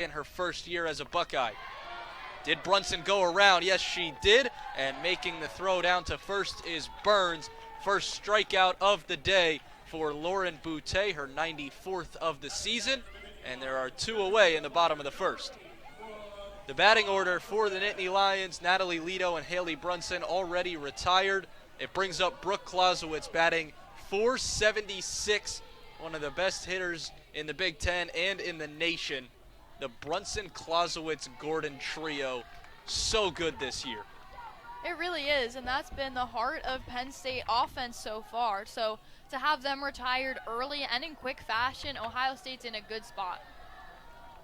in her first year as a Buckeye. Did Brunson go around? Yes, she did. And making the throw down to first is Burns. First strikeout of the day for Lauren Boutte, her 94th of the season. And there are 2 away in the bottom of the first. The batting order for the Nittany Lions, Natalie Lido and Haley Brunson already retired. It brings up Brooke Clausewitz batting .476, one of the best hitters in the Big Ten and in the nation. The Brunson-Clausewitz-Gordon trio, so good this year. It really is, and that's been the heart of Penn State offense so far. So to have them retired early and in quick fashion, Ohio State's in a good spot.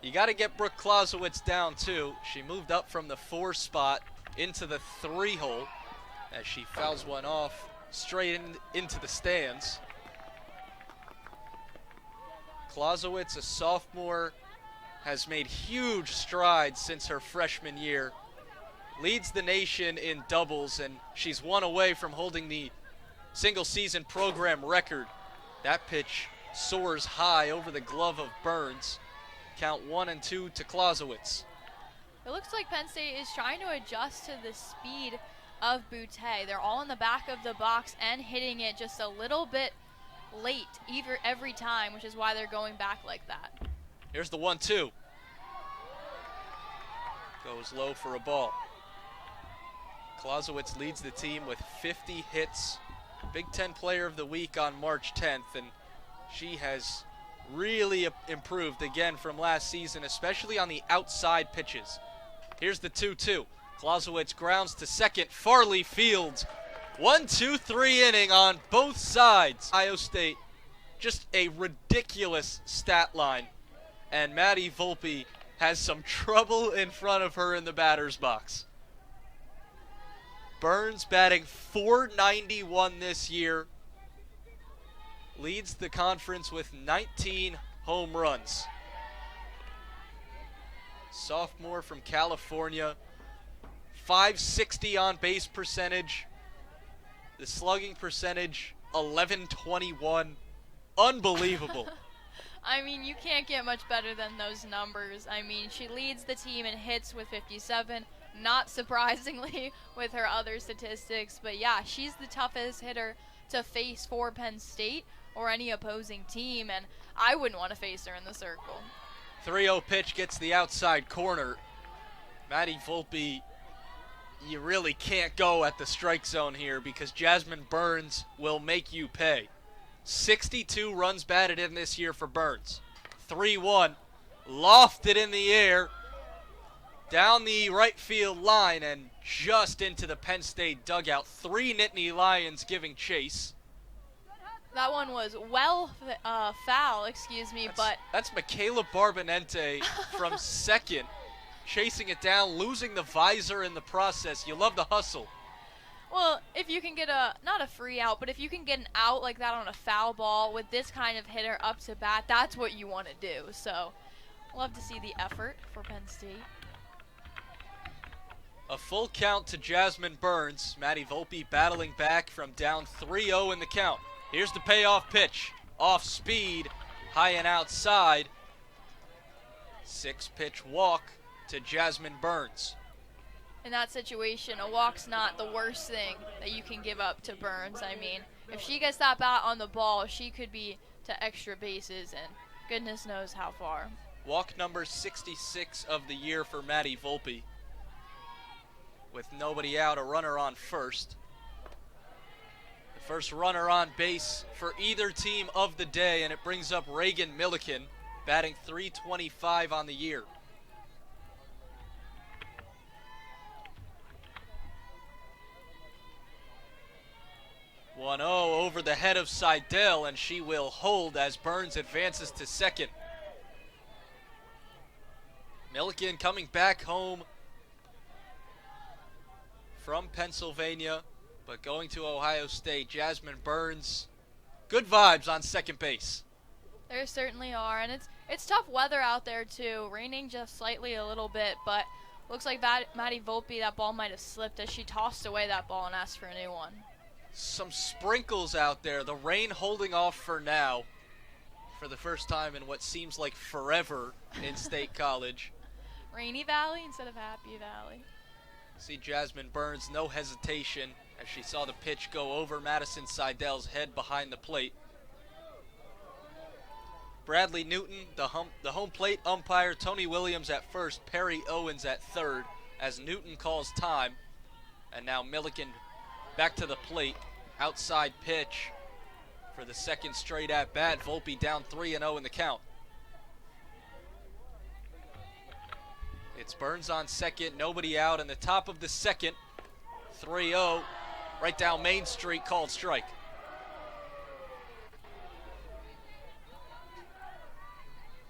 You got to get Brooke Clausewitz down, too. She moved up from the 4 spot into the 3 hole as she fouls one off straight into the stands. Clausewitz, a sophomore, has made huge strides since her freshman year. Leads the nation in doubles, and she's 1 away from holding the single-season program record. That pitch soars high over the glove of Burns. Count 1 and 2 to Clausewitz. It looks like Penn State is trying to adjust to the speed of Boutte. They're all in the back of the box and hitting it just a little bit late every time, which is why they're going back like that. Here's the 1-2. Goes low for a ball. Clausewitz leads the team with 50 hits. Big Ten Player of the Week on March 10th, and she has really improved again from last season, especially on the outside pitches. Here's the 2-2. Clausewitz grounds to second. Farley fields. 1-2-3 inning on both sides. Ohio State, just a ridiculous stat line. And Maddie Volpe has some trouble in front of her in the batter's box. Burns batting .491 this year. Leads the conference with 19 home runs. Sophomore from California. .560 on base percentage. The slugging percentage, .1121. Unbelievable. I mean, you can't get much better than those numbers. I mean, she leads the team in hits with 57, not surprisingly with her other statistics. But yeah, she's the toughest hitter to face for Penn State or any opposing team, and I wouldn't want to face her in the circle. 3-0 pitch gets the outside corner. Maddie Volpe, you really can't go at the strike zone here because Jasmine Burns will make you pay. 62 runs batted in this year for Burns. 3-1, lofted in the air, down the right field line and just into the Penn State dugout. 3 Nittany Lions giving chase. That one was foul, but that's Michaela Barbonente from second, chasing it down, losing the visor in the process. You love the hustle. Well, if you can get not a free out, but if you can get an out like that on a foul ball with this kind of hitter up to bat, that's what you want to do. So, love to see the effort for Penn State. A full count to Jasmine Burns. Maddie Volpe battling back from down 3-0 in the count. Here's the payoff pitch. Off speed, high and outside. 6-pitch walk to Jasmine Burns. In that situation, a walk's not the worst thing that you can give up to Burns. I mean, if she gets that bat on the ball, she could be to extra bases, and goodness knows how far. Walk number 66 of the year for Maddie Volpe. With nobody out, a runner on first. The first runner on base for either team of the day, and it brings up Reagan Milliken, batting .325 on the year. 1-0 over the head of Seidel, and she will hold as Burns advances to second. Milliken coming back home from Pennsylvania, but going to Ohio State. Jasmine Burns, good vibes on second base. There certainly are, and it's tough weather out there too. Raining just slightly a little bit, but looks like Maddie Volpe, that ball might have slipped as she tossed away that ball and asked for a new one. Some sprinkles out there. The rain holding off for now. for the first time in what seems like forever in State College. Rainy Valley instead of Happy Valley. See Jasmine Burns, no hesitation as she saw the pitch go over Madison Seidel's head behind the plate. Bradley Newton, the home plate umpire, Tony Williams at first, Perry Owens at third as Newton calls time. And now Milliken back to the plate, outside pitch for the second straight at bat. Volpe down 3-0 in the count. It's Burns on second, nobody out, in the top of the second. 3-0, right down Main Street, called strike.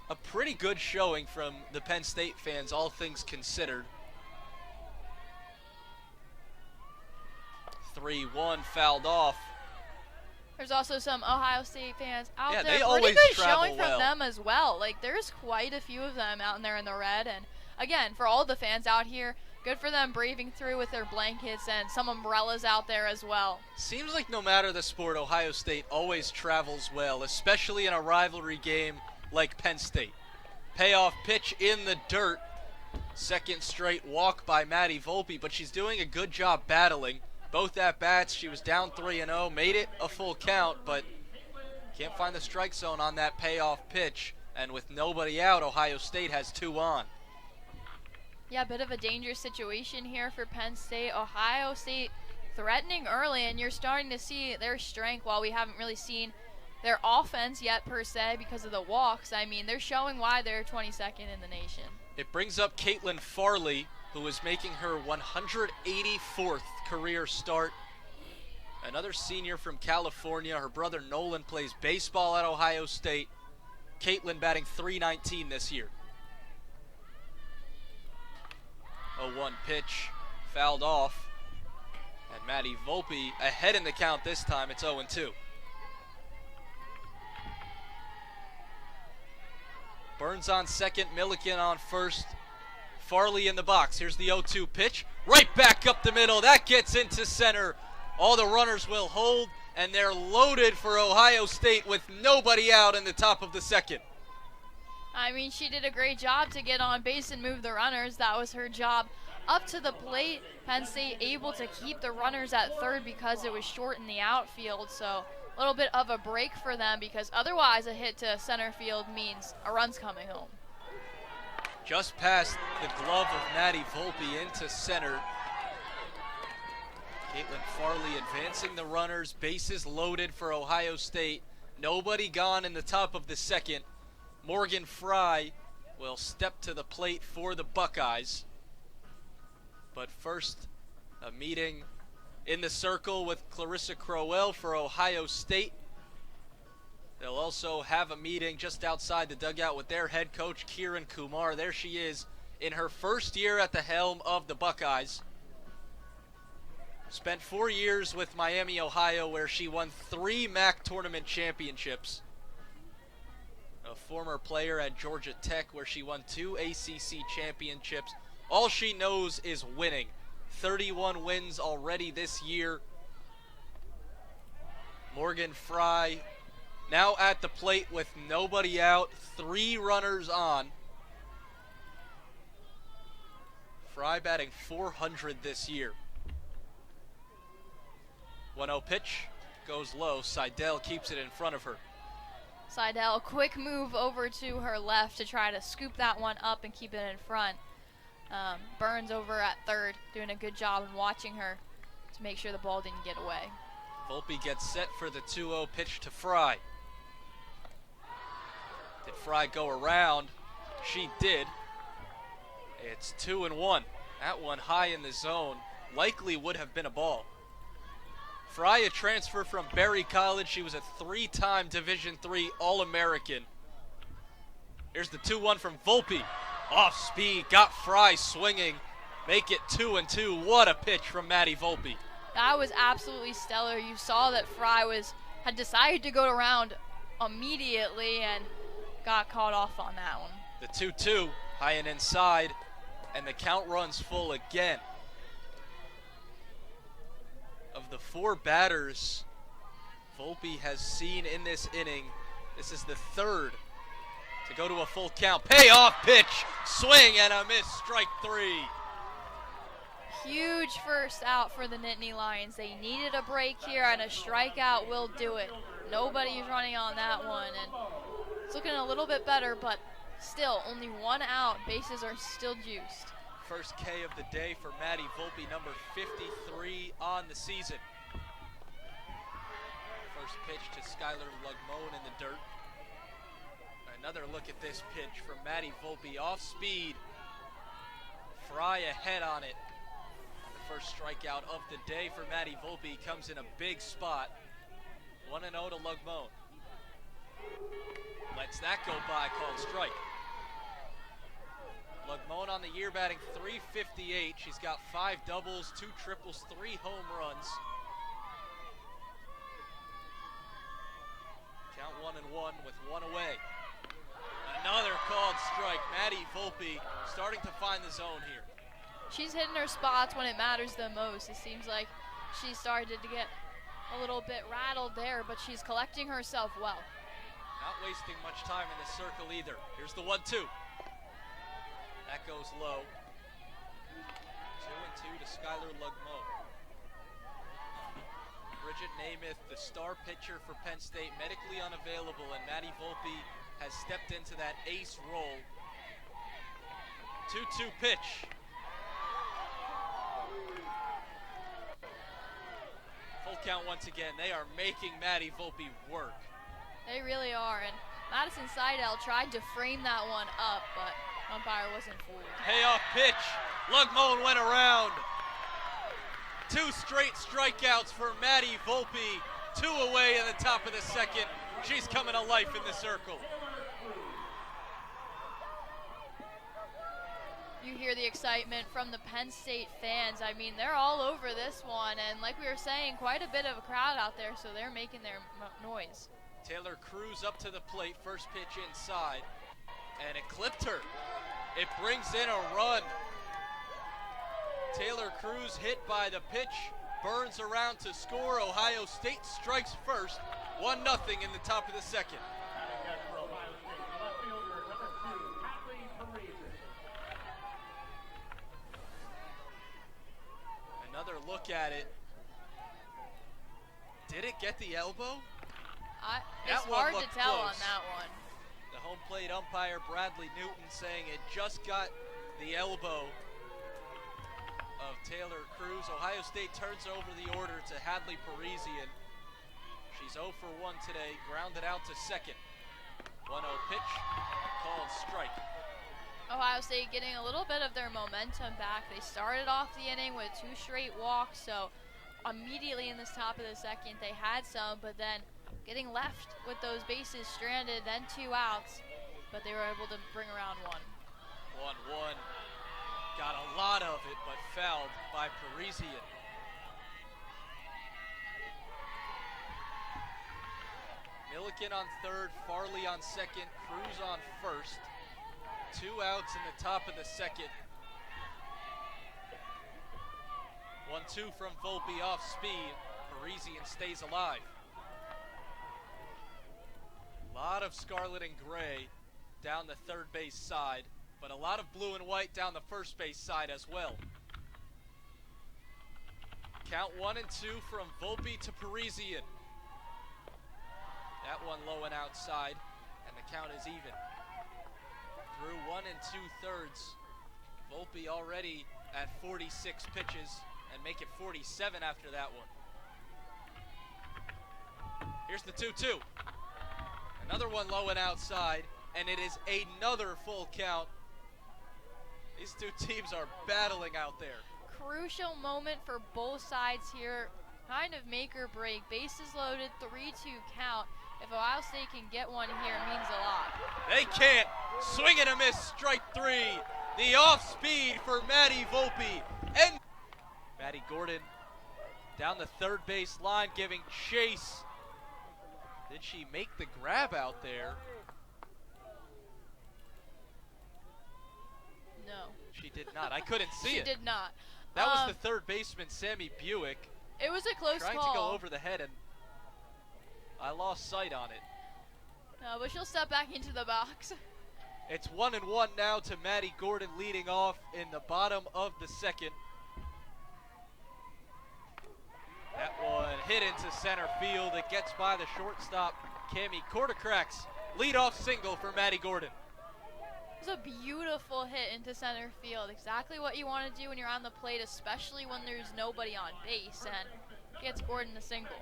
A pretty good showing from the Penn State fans, all things considered. 3-1 fouled off. There's also some Ohio State fans out there. They always pretty good travel showing well from them as well. Like, there's quite a few of them out in there in the red. And again, for all the fans out here, good for them braving through with their blankets and some umbrellas out there as well. Seems like no matter the sport, Ohio State always travels well, especially in a rivalry game like Penn State. Payoff pitch in the dirt. Second straight walk by Maddie Volpe, but she's doing a good job battling. Both at bats, she was down 3-0, made it a full count, but can't find the strike zone on that payoff pitch. And with nobody out, Ohio State has 2 on. Yeah, a bit of a dangerous situation here for Penn State. Ohio State threatening early, and you're starting to see their strength while we haven't really seen their offense yet per se because of the walks. I mean, they're showing why they're 22nd in the nation. It brings up Caitlin Farley, who is making her 184th career start. Another senior from California. Her brother Nolan plays baseball at Ohio State. Caitlin batting .319 this year. 0-1 pitch, fouled off. And Maddie Volpe ahead in the count this time. It's 0-2. Burns on second, Milliken on first. Farley in the box. Here's the 0-2 pitch. Right back up the middle. That gets into center. All the runners will hold, and they're loaded for Ohio State with nobody out in the top of the second. I mean, she did a great job to get on base and move the runners. That was her job. Up to the plate, Penn State able to keep the runners at third because it was short in the outfield. So a little bit of a break for them because otherwise a hit to center field means a run's coming home. Just past the glove of Maddie Volpe into center. Caitlin Farley advancing the runners, bases loaded for Ohio State. Nobody gone in the top of the second. Morgan Fry will step to the plate for the Buckeyes. But first, a meeting in the circle with Clarissa Crowell for Ohio State. They'll also have a meeting just outside the dugout with their head coach, Kieran Kumar. There she is in her first year at the helm of the Buckeyes. Spent 4 years with Miami, Ohio, where she won 3 MAC tournament championships. A former player at Georgia Tech, where she won 2 ACC championships. All she knows is winning. 31 wins already this year. Morgan Fry now at the plate with nobody out, 3 runners on. Fry batting .400 this year. 1-0 pitch goes low. Seidel keeps it in front of her. Seidel, quick move over to her left to try to scoop that one up and keep it in front. Burns over at third, doing a good job in watching her to make sure the ball didn't get away. Volpe gets set for the 2-0 pitch to Fry. Did Fry go around? She did. It's 2-1. That one high in the zone. Likely would have been a ball. Fry, a transfer from Berry College. She was a 3-time Division III All-American. Here's the 2-1 from Volpe. Off speed, got Fry swinging. Make it 2-2. What a pitch from Maddie Volpe. That was absolutely stellar. You saw that Fry had decided to go around immediately and got caught off on that one. The 2-2, high and inside, and the count runs full again. Of the 4 batters Volpe has seen in this inning, This is the third to go to a full count. Payoff pitch, swing and a miss, strike 3. Huge first out for the Nittany Lions. They needed a break here, and a strikeout will do it. Nobody's running on that one, and it's looking a little bit better, but still, only 1 out. Bases are still juiced. First K of the day for Maddie Volpe, number 53 on the season. First pitch to Skylar Lugmone in the dirt. Another look at this pitch from Maddie Volpe, off speed. Fry ahead on it. The first strikeout of the day for Maddie Volpe comes in a big spot. 1-0 to Lugmone. Lets that go by, called strike. Lugmone on the year batting .358. She's got 5 doubles, 2 triples, 3 home runs. Count 1-1 with 1 away. Another called strike. Maddie Volpe starting to find the zone here. She's hitting her spots when it matters the most. It seems like she started to get a little bit rattled there, but she's collecting herself well. Not wasting much time in the circle either. Here's the 1-2. That goes low. 2-2 to Skylar Lugmone. Bridget Namath, the star pitcher for Penn State, medically unavailable, and Maddie Volpe has stepped into that ace role. 2-2 pitch. Full count once again. They are making Maddie Volpe work. They really are, and Madison Seidel tried to frame that one up, but umpire wasn't fooled. Payoff pitch. Lugmone went around. 2 straight strikeouts for Maddie Volpe. 2 away in the top of the second. She's coming to life in the circle. You hear the excitement from the Penn State fans. I mean, they're all over this one, and like we were saying, quite a bit of a crowd out there, so they're making their noise. Taylor Cruz up to the plate, first pitch inside, and it clipped her. It brings in a run. Taylor Cruz hit by the pitch, Burns around to score. Ohio State strikes first, 1-0 in the top of the second. Another look at it. Did it get the elbow? It's hard to tell on that one. The home plate umpire, Bradley Newton, saying it just got the elbow of Taylor Cruz. Ohio State turns over the order to Hadley Parisian. She's 0 for 1 today, grounded out to second. 1-0 pitch, called strike. Ohio State getting a little bit of their momentum back. They started off the inning with 2 straight walks, so immediately in this top of the second they had some, but then getting left with those bases stranded, then 2 outs, but they were able to bring around 1. 1-1. Got a lot of it, but fouled by Parisian. Milliken on third, Farley on second, Cruz on first. 2 outs in the top of the second. 1-2 from Volpe off speed. Parisian stays alive. A lot of scarlet and gray down the third base side, but a lot of blue and white down the first base side as well. Count 1-2 from Volpe to Parisian. That one low and outside, and the count is even. Through 1 2/3. Volpe already at 46 pitches, and make it 47 after that one. Here's the 2-2. Another one low and outside, and it is another full count. These 2 teams are battling out there. Crucial moment for both sides here. Kind of make or break. Bases loaded, 3-2 count. If Ohio State can get one here, it means a lot. They can't. Swing and a miss, strike 3. The off speed for Maddie Volpe. And Maddie Gordon down the third base line giving chase. Did she make the grab out there? No. She did not. I couldn't see it. She did not. That was the third baseman, Sammy Buick. It was a close trying call. to go over the head, and I lost sight on it. No, but she'll step back into the box. It's 1-1 now to Maddie Gordon leading off in the bottom of the second. That one hit into center field. It gets by the shortstop, Cami Kortokrax. Leadoff single for Maddie Gordon. It was a beautiful hit into center field. Exactly what you want to do when you're on the plate, especially when there's nobody on base, and gets Gordon the single.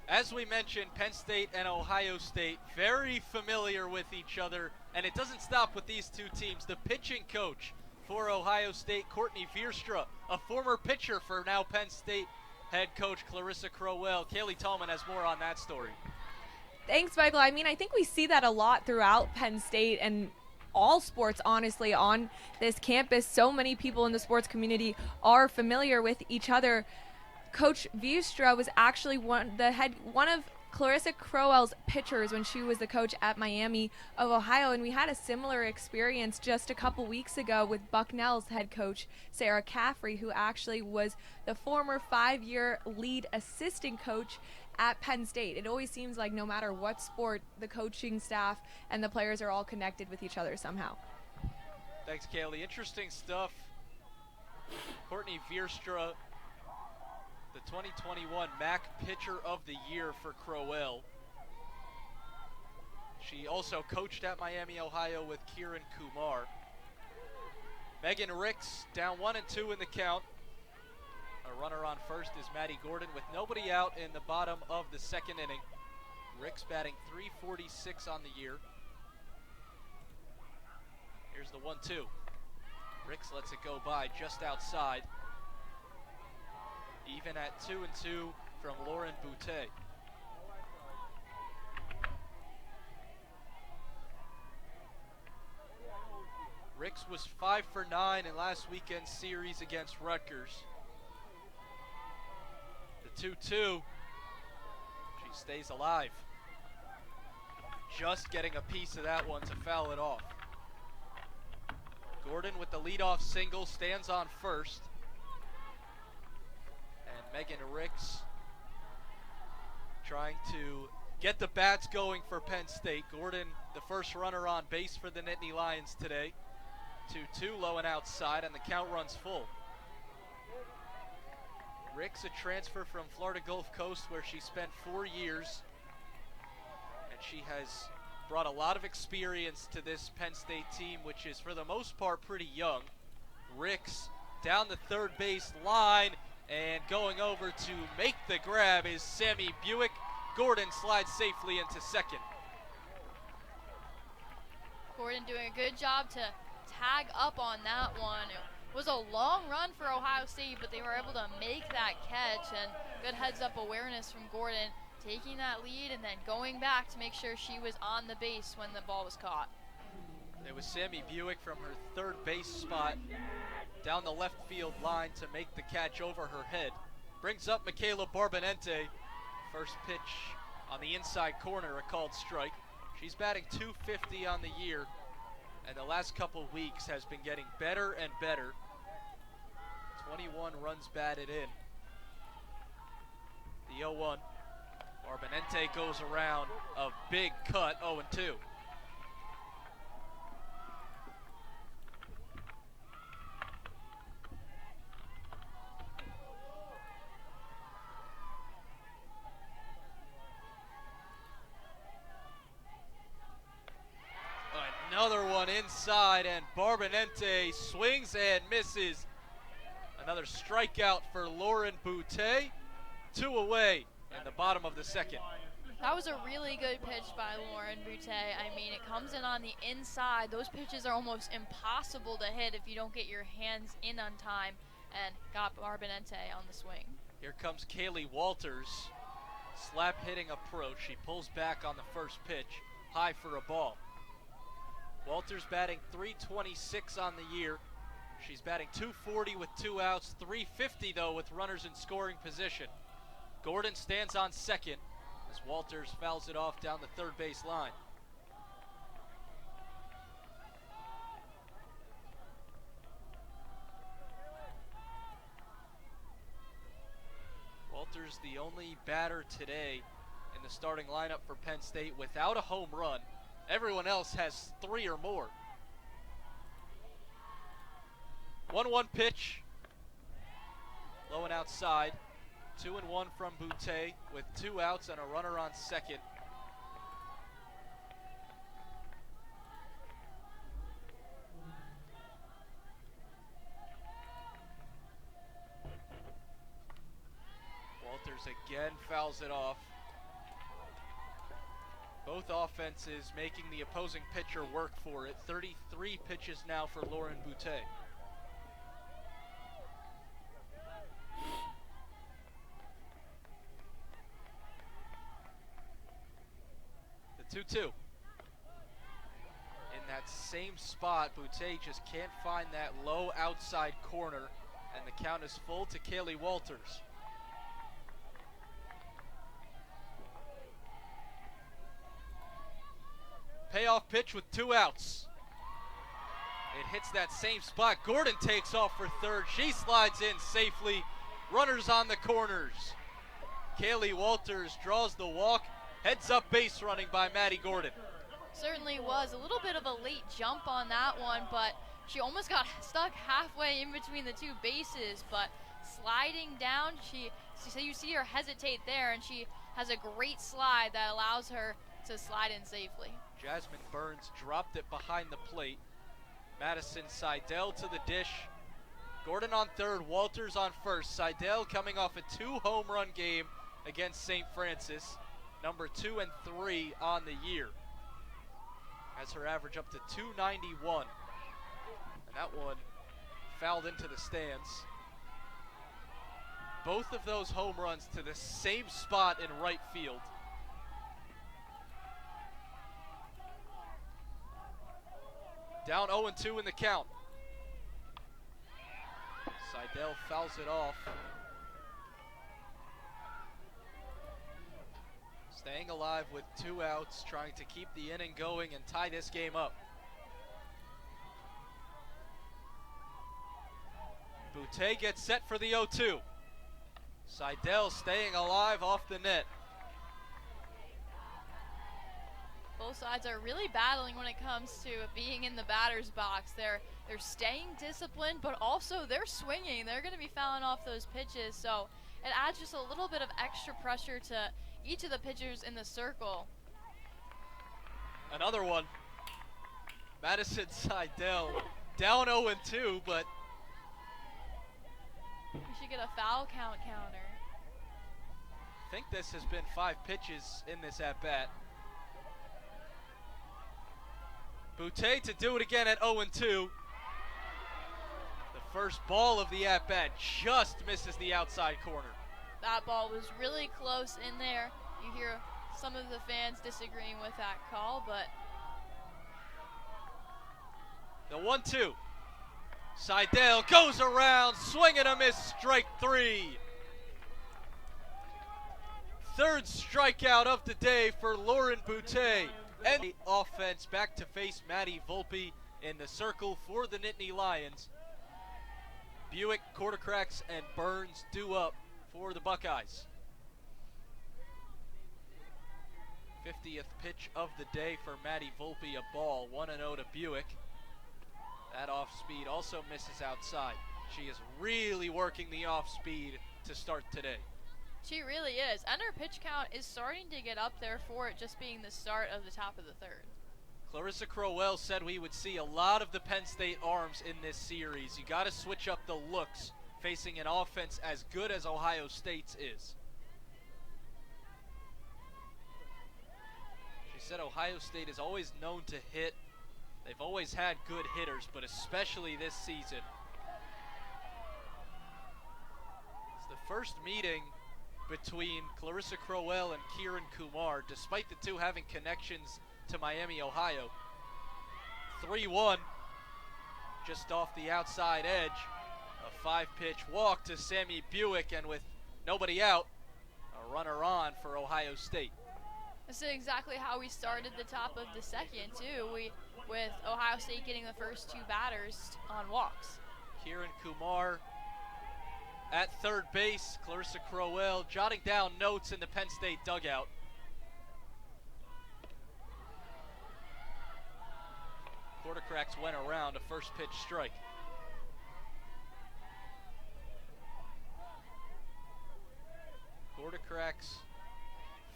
As we mentioned, Penn State and Ohio State very familiar with each other, and it doesn't stop with these two teams. The pitching coach for Ohio State, Courtney Vierstra, a former pitcher for now Penn State head coach Clarissa Crowell. Kaylee Tallman has more on that story. Thanks, Michael. I mean, I think we see that a lot throughout Penn State and all sports, honestly, on this campus. So many people in the sports community are familiar with each other. Coach Vierstra was actually one of Clarissa Crowell's pitchers when she was the coach at Miami of Ohio, and we had a similar experience just a couple weeks ago with Bucknell's head coach Sarah Caffrey, who actually was the former 5-year lead assistant coach at Penn State. It always seems like no matter what sport, the coaching staff and the players are all connected with each other somehow. Thanks, Kaylee. Interesting stuff. Courtney Vierstra, the 2021 MAC Pitcher of the Year for Crowell. She also coached at Miami, Ohio with Kieran Kumar. Megan Ricks down 1-2 in the count. A runner on first is Maddie Gordon with nobody out in the bottom of the second inning. Ricks batting .346 on the year. Here's the 1-2. Ricks lets it go by just outside. Even at 2-2 from Lauren Boutte. Ricks was 5 for 9 in last weekend's series against Rutgers. The 2-2, she stays alive. Just getting a piece of that one to foul it off. Gordon with the leadoff single stands on first. And Megan Ricks trying to get the bats going for Penn State. Gordon, the first runner on base for the Nittany Lions today. 2-2, low and outside, and the count runs full. Ricks, a transfer from Florida Gulf Coast where she spent 4 years. And she has brought a lot of experience to this Penn State team, which is for the most part pretty young. Ricks down the third base line, and going over to make the grab is Sammy Buick. Gordon slides safely into second. Gordon doing a good job to tag up on that one. It was a long run for Ohio State, but they were able to make that catch, and good heads-up awareness from Gordon, taking that lead and then going back to make sure she was on the base when the ball was caught. It was Sammy Buick from her third base spot down the left field line to make the catch over her head. Brings up Michaela Barbonente. First pitch on the inside corner, a called strike. She's batting .250 on the year, and the last couple weeks has been getting better and better. 21 runs batted in. The 0-1. Barbonente goes around, a big cut, 0-2. Another one inside, and Barbonente swings and misses. Another strikeout for Lauren Boutte. 2 away in the bottom of the second. That was a really good pitch by Lauren Boutte. I mean, it comes in on the inside. Those pitches are almost impossible to hit if you don't get your hands in on time, and got Barbonente on the swing. Here comes Kaylee Walters. Slap hitting approach. She pulls back on the first pitch. High for a ball. Walters batting .326 on the year. She's batting .240 with 2 outs, .350 though with runners in scoring position. Gordon stands on second as Walters fouls it off down the third base line. Walters, the only batter today in the starting lineup for Penn State without a home run. Everyone else has 3 or more. 1-1 pitch. Low and outside. 2-1 from Boutte with 2 outs and a runner on second. Walters again fouls it off. Both offenses making the opposing pitcher work for it. 33 pitches now for Lauren Boutte. The 2-2. In that same spot, Boutte just can't find that low outside corner, and the count is full to Kaylee Walters. Payoff pitch with 2 outs. It hits that same spot. Gordon takes off for third. She slides in safely. Runners on the corners. Kaylee Walters draws the walk. Heads up base running by Maddie Gordon. Certainly was. A little bit of a late jump on that one, but she almost got stuck halfway in between the 2 bases, but sliding down, so you see her hesitate there, and she has a great slide that allows her to slide in safely. Jasmine Burns dropped it behind the plate. Madison Seidel to the dish. Gordon on third, Walters on first. Seidel coming off a 2 home run game against St. Francis. Number 2 and 3 on the year. Has her average up to 291. And that one fouled into the stands. Both of those home runs to the same spot in right field. Down 0-2 in the count. Seidel fouls it off. Staying alive with 2 outs, trying to keep the inning going and tie this game up. Boutte gets set for the 0-2. Seidel staying alive off the net. Both sides are really battling when it comes to being in the batter's box. They're staying disciplined, but also they're swinging. They're going to be fouling off those pitches, so it adds just a little bit of extra pressure to each of the pitchers in the circle. Another one. Madison Seidel down 0-2, but we should get a foul count counter. I think this has been 5 pitches in this at-bat. Boutte to do it again at 0-2. The first ball of the at-bat just misses the outside corner. That ball was really close in there. You hear some of the fans disagreeing with that call, but the 1-2. Seidel goes around, swing and a miss, strike 3. Third strikeout of the day for Lauren Boutte. And the offense back to face Maddie Volpe in the circle for the Nittany Lions. Buick, Quartercracks, and Burns due up for the Buckeyes. 50th pitch of the day for Maddie Volpe, a ball, 1-0 to Buick. That off speed also misses outside. She is really working the off speed to start today. She really is, and her pitch count is starting to get up there for it just being the start of the top of the third. Clarissa Crowell said we would see a lot of the Penn State arms in this series. You got to switch up the looks facing an offense as good as Ohio State's is. She said Ohio State is always known to hit. They've always had good hitters, but especially this season. It's the first meeting between Clarissa Crowell and Kieran Kumar, despite the two having connections to Miami, Ohio. 3-1, just off the outside edge. A 5-pitch walk to Sammy Buick, and with nobody out, a runner on for Ohio State. This is exactly how we started the top of the second, too. With Ohio State getting the first 2 batters on walks. Kieran Kumar at third base. Clarissa Crowell jotting down notes in the Penn State dugout. Quartercracks went around a first pitch strike. Quartercracks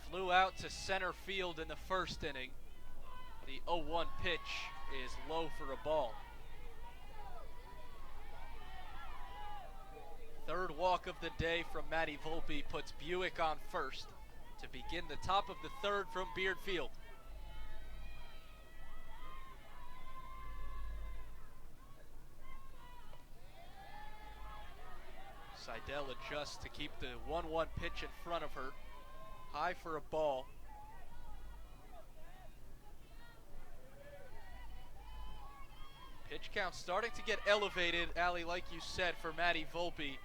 flew out to center field in the first inning. The 0-1 pitch is low for a ball. Third walk of the day from Maddie Volpe puts Buick on first to begin the top of the third from Beard Field. Seidel adjusts to keep the 1-1 pitch in front of her. High for a ball. Pitch count starting to get elevated, Allie, like you said, for Maddie Volpe.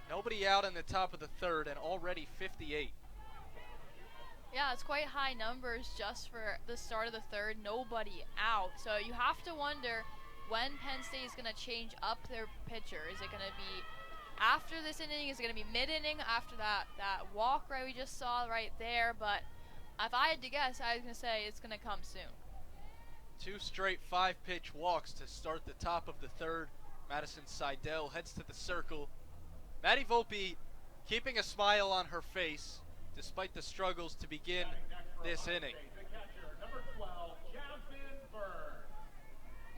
Nobody out in the top of the third and already 58. Yeah, it's quite high numbers just for the start of the third. Nobody out. So you have to wonder when Penn State is going to change up their pitcher. Is it going to be after this inning? Is it going to be mid-inning after that walk right we just saw right there? But if I had to guess, I was going to say it's going to come soon. 2 straight 5-pitch walks to start the top of the third. Madison Seidel heads to the circle. Maddie Volpe keeping a smile on her face despite the struggles to begin this inning.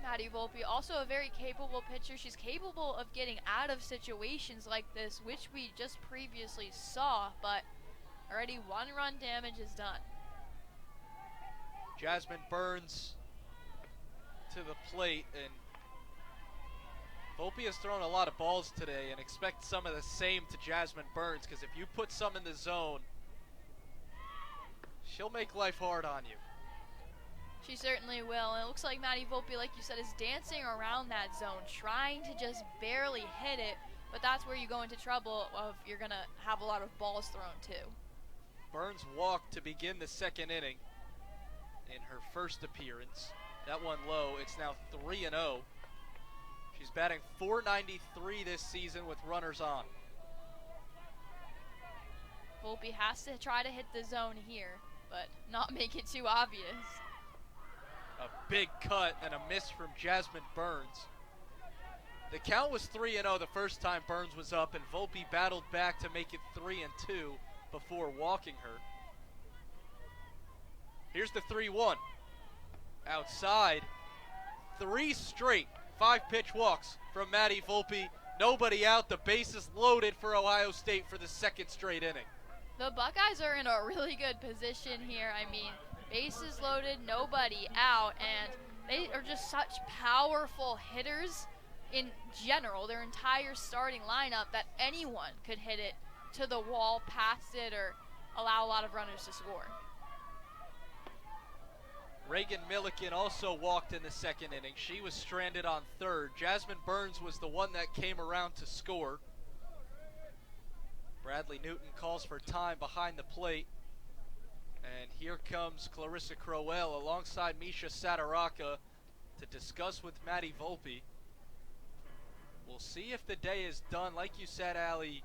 Maddie Volpe, also a very capable pitcher. She's capable of getting out of situations like this, which we just previously saw, but already 1 run damage is done. Jasmine Burns to the plate, and Volpe has thrown a lot of balls today, and expect some of the same to Jasmine Burns, because if you put some in the zone, she'll make life hard on you. She certainly will, and it looks like Maddie Volpe, like you said, is dancing around that zone, trying to just barely hit it, but that's where you go into trouble if you're going to have a lot of balls thrown too. Burns walked to begin the second inning in her first appearance. That one low. It's now 3-0. She's batting .493 this season with runners on. Volpe has to try to hit the zone here, but not make it too obvious. A big cut and a miss from Jasmine Burns. The count was 3-0 the first time Burns was up, and Volpe battled back to make it 3-2 before walking her. Here's the 3-1. Outside. 3 straight 5-pitch walks from Maddie Volpe. Nobody out. The bases loaded for Ohio State for the second straight inning. The Buckeyes are in a really good position here. I mean, bases loaded, nobody out, and they are just such powerful hitters in general, their entire starting lineup, that anyone could hit it to the wall, past it, or allow a lot of runners to score. Reagan Milliken also walked in the second inning. She was stranded on third. Jasmine Burns was the one that came around to score. Bradley Newton calls for time behind the plate. And here comes Clarissa Crowell alongside Misha Sadaraka to discuss with Maddie Volpe. We'll see if the day is done. Like you said, Allie,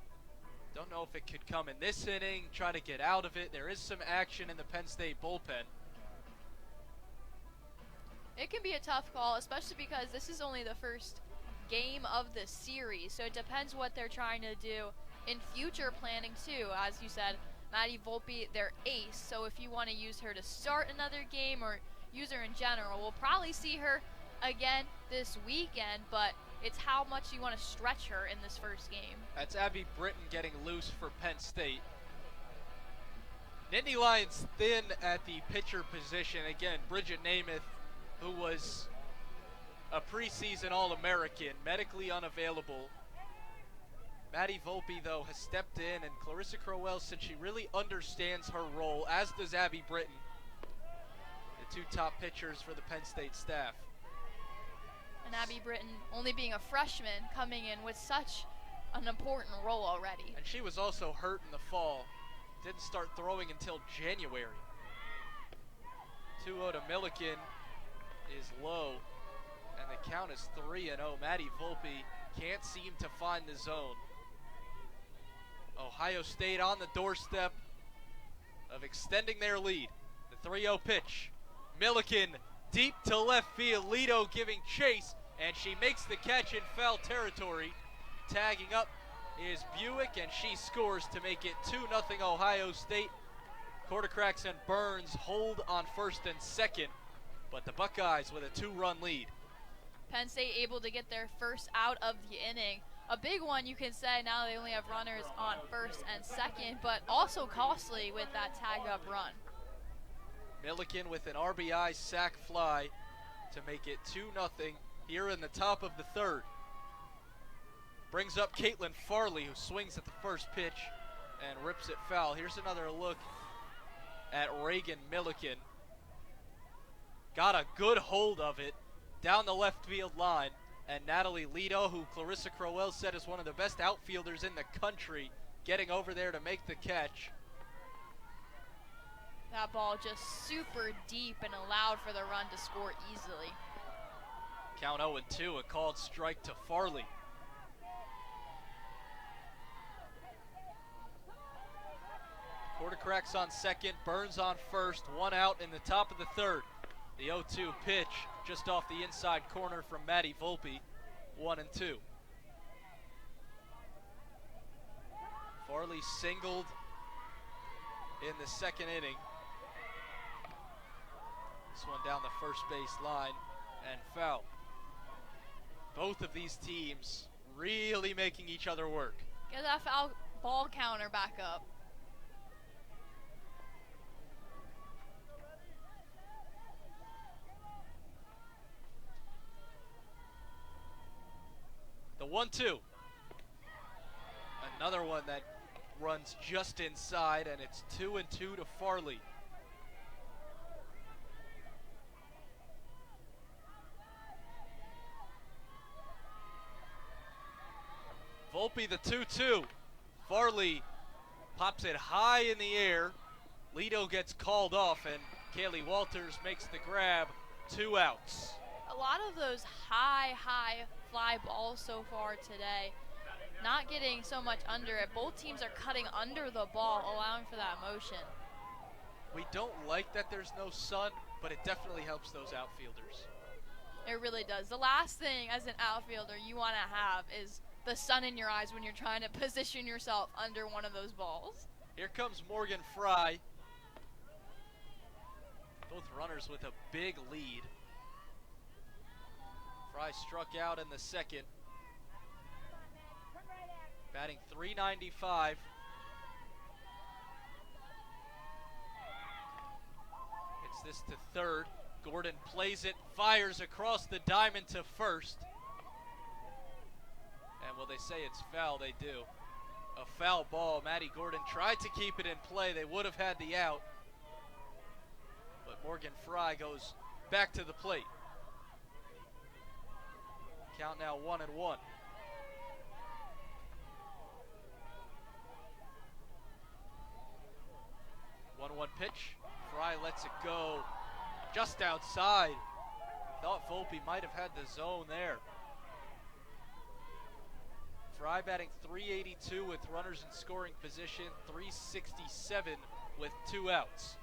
don't know if it could come in this inning, try to get out of it. There is some action in the Penn State bullpen. It can be a tough call, especially because this is only the first game of the series, so it depends what they're trying to do in future planning too. As you said, Maddie Volpe, their ace, so if you want to use her to start another game or use her in general, we'll probably see her again this weekend, but it's how much you want to stretch her in this first game. That's Abby Britton getting loose for Penn State. Nittany Lions thin at the pitcher position. Again, Bridget Namath, who was a preseason All-American, medically unavailable. Maddie Volpe, though, has stepped in, and Clarissa Crowell, since she really understands her role, as does Abby Britton, the 2 top pitchers for the Penn State staff. And Abby Britton, only being a freshman, coming in with such an important role already. And she was also hurt in the fall. Didn't start throwing until January. 2-0 to Milliken is low, and the count is 3-0. Maddie Volpe can't seem to find the zone. Ohio State on the doorstep of extending their lead. The 3-0 pitch. Milliken deep to left field. Lido giving chase, and she makes the catch in foul territory. Tagging up is Buick, and she scores to make it 2-0 Ohio State. Quartercracks and Burns hold on first and second, but the Buckeyes with a 2-run lead. Penn State able to get their first out of the inning. A big one, you can say, now they only have runners on first and second, but also costly with that tag-up run. Milliken with an RBI sac fly to make it 2-0 here in the top of the third. Brings up Caitlin Farley, who swings at the first pitch and rips it foul. Here's another look at Reagan Milliken. Got a good hold of it down the left field line. And Natalie Lido, who Clarissa Crowell said is one of the best outfielders in the country, getting over there to make the catch. That ball just super deep and allowed for the run to score easily. Count 0-2, a called strike to Farley. Quartercracks on second, Burns on first, one out in the top of the third. The 0-2 pitch just off the inside corner from Maddie Volpe, 1-2. Farley singled in the second inning. This one down the first base line and foul. Both of these teams really making each other work. Get that foul ball counter back up. The 1-2. Another one that runs just inside, and it's 2-2 to Farley. Volpe the 2-2. Farley pops it high in the air. Lido gets called off, and Kaylee Walters makes the grab. 2 outs. A lot of those high fly balls so far today, not getting so much under it. Both teams are cutting under the ball, allowing for that motion. We don't like that there's no sun, but it definitely helps those outfielders. It really does. The last thing as an outfielder you want to have is the sun in your eyes when you're trying to position yourself under one of those balls. Here comes Morgan Fry. Both runners with a big lead. Fry struck out in the second. Batting .395. Hits this to third. Gordon plays it, fires across the diamond to first. And will they say it's foul? They do. A foul ball. Maddie Gordon tried to keep it in play. They would have had the out. But Morgan Fry goes back to the plate. Count now 1-1. 1-1 pitch. Fry lets it go just outside. Thought Volpe might have had the zone there. Fry batting .382 with runners in scoring position, .367 with 2 outs.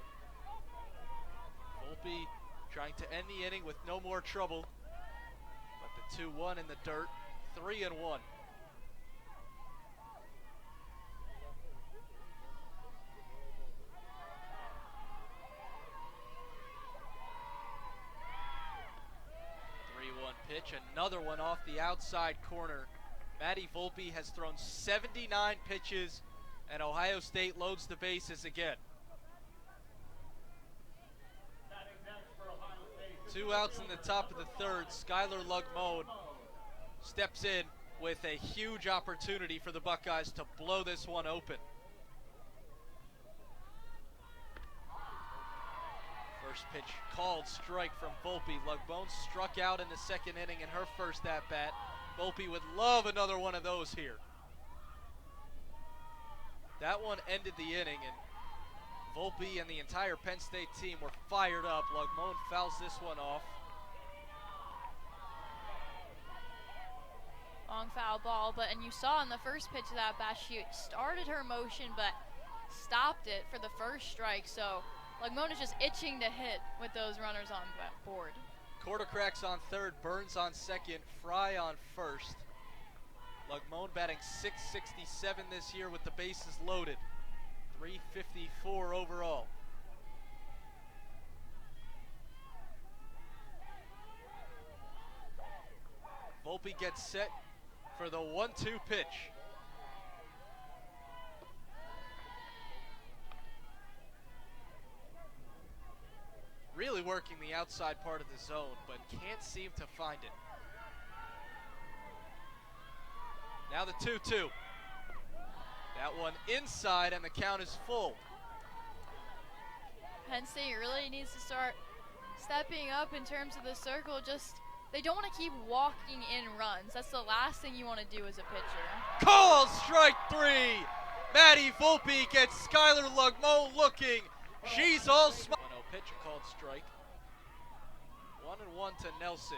Volpe trying to end the inning with no more trouble. But the 2-1 in the dirt, 3-1. Pitch, another one off the outside corner. Maddie Volpe has thrown 79 pitches, and Ohio State loads the bases again. 2 outs in the top of the third. Skylar Lugmone steps in with a huge opportunity for the Buckeyes to blow this one open. First pitch called strike from Volpe. Lugmone struck out in the second inning in her first at-bat. Volpe would love another one of those here. That one ended the inning, and Volpe and the entire Penn State team were fired up. Lugmone fouls this one off. Long foul ball, and you saw in the first pitch of that bat, she started her motion but stopped it for the first strike, so Lagmon is just itching to hit with those runners on board. Quartercracks on third, Burns on second, Fry on first. Lagmon batting .667 this year with the bases loaded. .354 overall. Volpe gets set for the 1-2 pitch. Really working the outside part of the zone, but can't seem to find it. Now the 2-2. That one inside, and the count is full. Penn State really needs to start stepping up in terms of the circle. Just, they don't want to keep walking in runs. That's the last thing you want to do as a pitcher. Call strike 3. Maddie Volpe gets Skylar Lagmon looking. She's all smart. 1-0 pitch, a called strike. 1-1 to Nelson.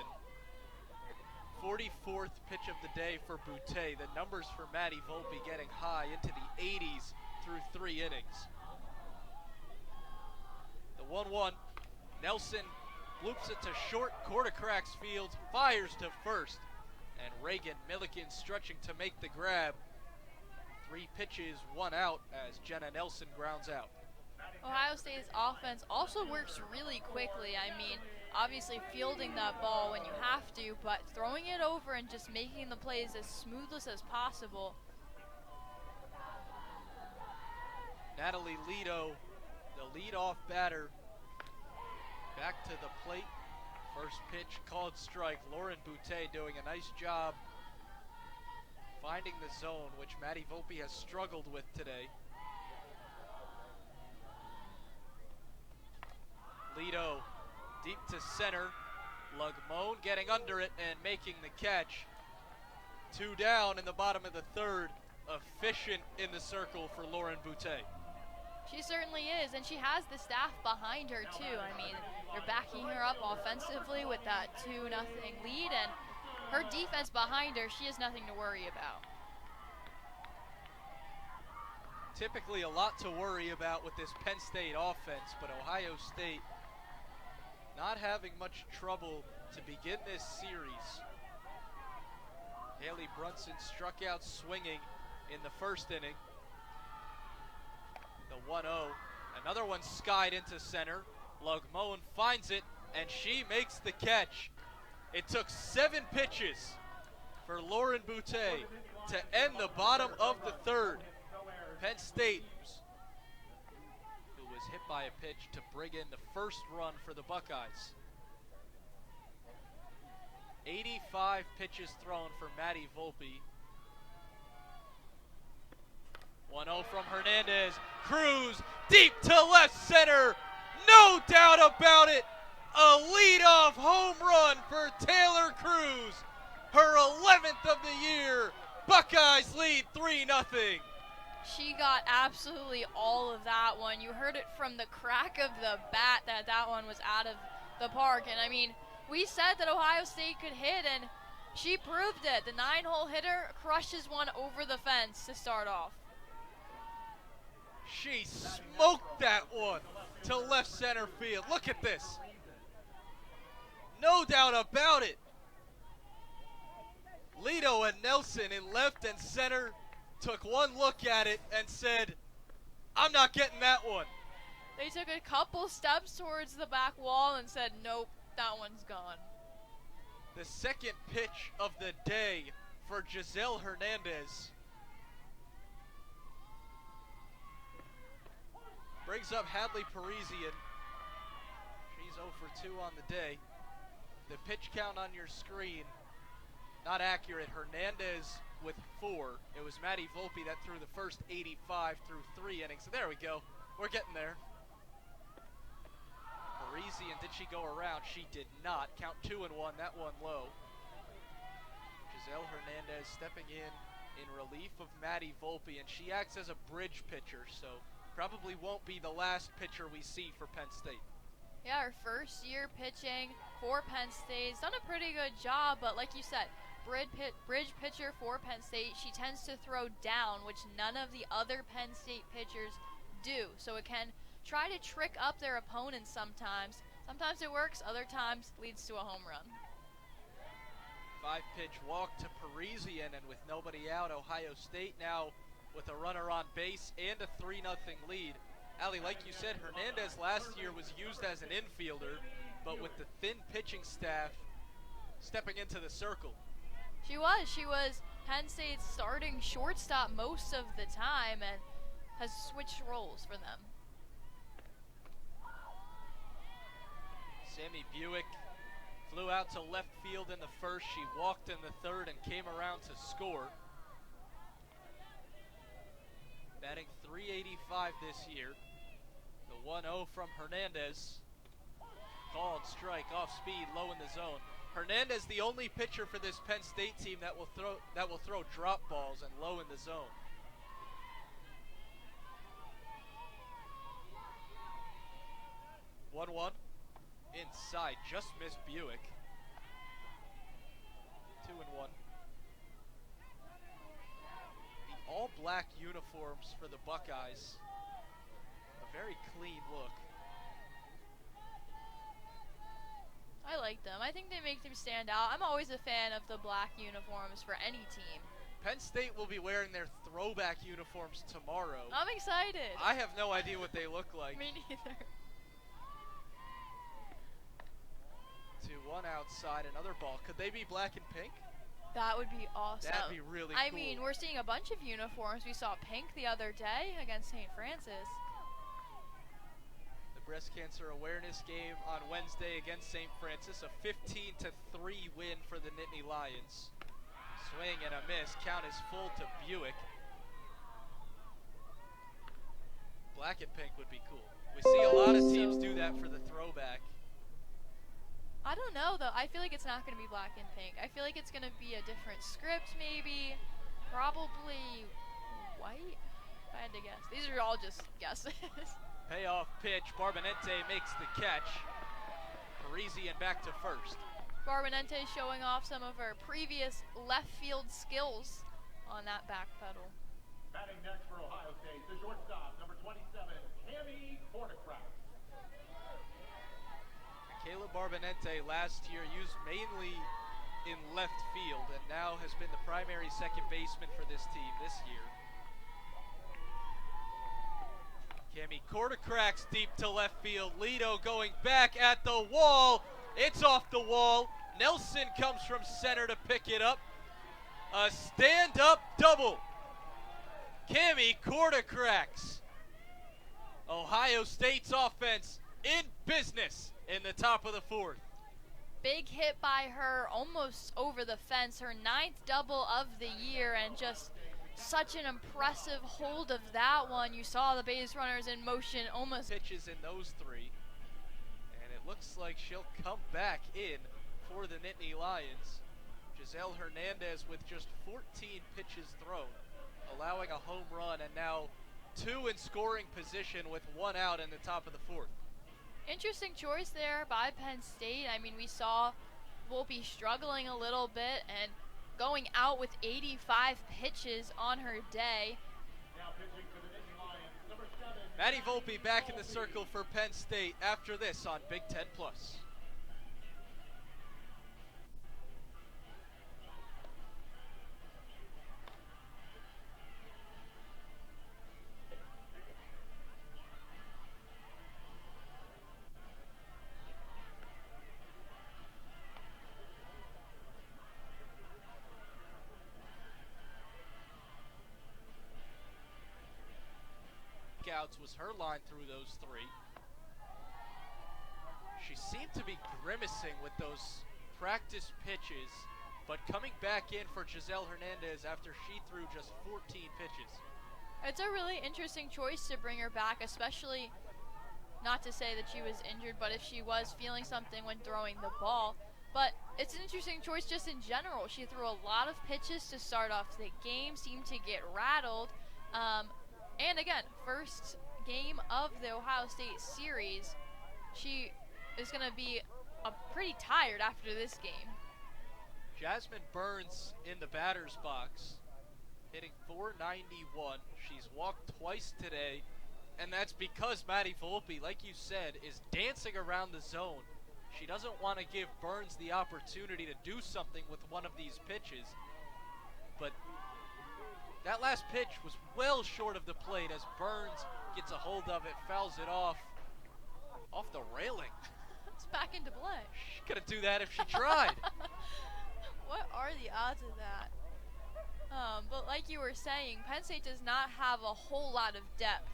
44th pitch of the day for Boutte. The numbers for Maddie Volpe getting high into the 80s through 3 innings. The 1-1. Nelson loops it to short, quartercracks field, fires to first. And Reagan Milliken stretching to make the grab. 3 pitches, 1 out as Jenna Nelson grounds out. Ohio State's offense also works really quickly. I mean, obviously fielding that ball when you have to, but throwing it over and just making the plays as smoothest as possible. Natalie Lido, the leadoff batter, back to the plate. First pitch called strike. Lauren Boutte doing a nice job finding the zone, which Maddie Volpe has struggled with today. Lido deep to center. Lagmon getting under it and making the catch. 2 down in the bottom of the third. Efficient in the circle for Lauren Boutte. She certainly is, and she has the staff behind her too. I mean, they're backing her up offensively with that 2-0 lead, and her defense behind her, she has nothing to worry about. Typically a lot to worry about with this Penn State offense, but Ohio State not having much trouble to begin this series. Haley Brunson struck out swinging in the first inning. The 1-0, another one skied into center. Lagmon finds it, and she makes the catch. It took 7 pitches for Lauren Boutte to end the bottom of the third. Penn State, who was hit by a pitch to bring in the first run for the Buckeyes. 85 pitches thrown for Maddie Volpe. 1-0 from Hernandez. Cruz deep to left center. No doubt about it. A leadoff home run for Taylor Cruz. Her 11th of the year. Buckeyes lead 3-0. She got absolutely all of that one. You heard it from the crack of the bat that one was out of the park. And I mean, we said that Ohio State could hit, and she proved it. The 9-hole hitter crushes one over the fence to start off. She smoked that one to left center field. Look at this. No doubt about it. Lido and Nelson in left and center took one look at it and said, I'm not getting that one. They took a couple steps towards the back wall and said, nope, that one's gone. The second pitch of the day for Giselle Hernandez. Brings up Hadley Parisian. She's 0 for 2 on the day. The pitch count on your screen, not accurate. Hernandez with 4. It was Maddie Volpe that threw the first 85 through 3 innings. So there we go. We're getting there. Parisian, did she go around? She did not. Count 2-1, that one low. Giselle Hernandez stepping in relief of Maddie Volpe, and she acts as a bridge pitcher, so probably won't be the last pitcher we see for Penn State. Yeah, her first year pitching for Penn State. She's done a pretty good job, but like you said, bridge pitcher for Penn State. She tends to throw down, which none of the other Penn State pitchers do. So it can try to trick up their opponents sometimes. Sometimes it works, other times leads to a home run. 5-pitch walk to Parisian, and with nobody out, Ohio State now with a runner on base and a 3-0 lead. Allie, like you said, Hernandez last year was used as an infielder, but with the thin pitching staff stepping into the circle. She was Penn State's starting shortstop most of the time and has switched roles for them. Sammy Buick flew out to left field in the first. She walked in the third and came around to score. Batting .385 this year. The 1-0 from Hernandez. Called strike, off speed, low in the zone. Hernandez, the only pitcher for this Penn State team that will throw drop balls and low in the zone. One inside, just missed Buick. 2-1. The all-black uniforms for the Buckeyes. A very clean look. I like them. I think they make them stand out. I'm always a fan of the black uniforms for any team. Penn State will be wearing their throwback uniforms tomorrow. I'm excited. I have no idea what they look like. Me neither. 2-1 outside, another ball. Could they be black and pink? That would be awesome. That'd be really cool. I mean, we're seeing a bunch of uniforms. We saw pink the other day against St. Francis. The breast cancer awareness game on Wednesday against St. Francis. A 15-3 win for the Nittany Lions. Swing and a miss. Count is full to Buick. Black and pink would be cool. We see a lot of teams do that for the throwback. I don't know, though. I feel like it's not going to be black and pink. I feel like it's going to be a different script, maybe. Probably white, if I had to guess. These are all just guesses. Payoff pitch. Barbonente makes the catch. Parisian back to first. Barbonente showing off some of her previous left field skills on that back pedal. Batting next for Ohio State, the shortstop, number 27, Cami Corticraft. Caleb Barbonente last year used mainly in left field and now has been the primary second baseman for this team this year. Cami Corticrax deep to left field. Lido going back at the wall. It's off the wall. Nelson comes from center to pick it up. A stand-up double. Cami Corticrax. Ohio State's offense in business in the top of the fourth. Big hit by her, almost over the fence, her 9th double of the year, and just such an impressive hold of that one. You saw the base runners in motion almost. Pitches in those three, and it looks like she'll come back in for the Nittany Lions. Giselle Hernandez with just 14 pitches thrown, allowing a home run, and now 2 in scoring position with 1 out in the top of the fourth. Interesting choice there by Penn State. I mean, we saw Volpe struggling a little bit and going out with 85 pitches on her day. Now pitching for the Nittany Lions, number 7. Maddie Volpe back in the circle for Penn State after this on Big Ten Plus. Outs was her line through those 3. She seemed to be grimacing with those practice pitches, but coming back in for Giselle Hernandez after she threw just 14 pitches. It's a really interesting choice to bring her back, especially not to say that she was injured, but if she was feeling something when throwing the ball. But it's an interesting choice just in general. She threw a lot of pitches to start off the game, seemed to get rattled. And again, first game of the Ohio State series. She is going to be pretty tired after this game. Jasmine Burns in the batter's box, hitting .491. She's walked twice today, And that's because Maddie Volpe, like you said, is dancing around the zone. She doesn't want to give Burns the opportunity to do something with one of these pitches. But that last pitch was well short of the plate as Burns gets a hold of it, fouls it off the railing. It's back into play. She couldn't do that if she tried. What are the odds of that? But like you were saying, Penn State does not have a whole lot of depth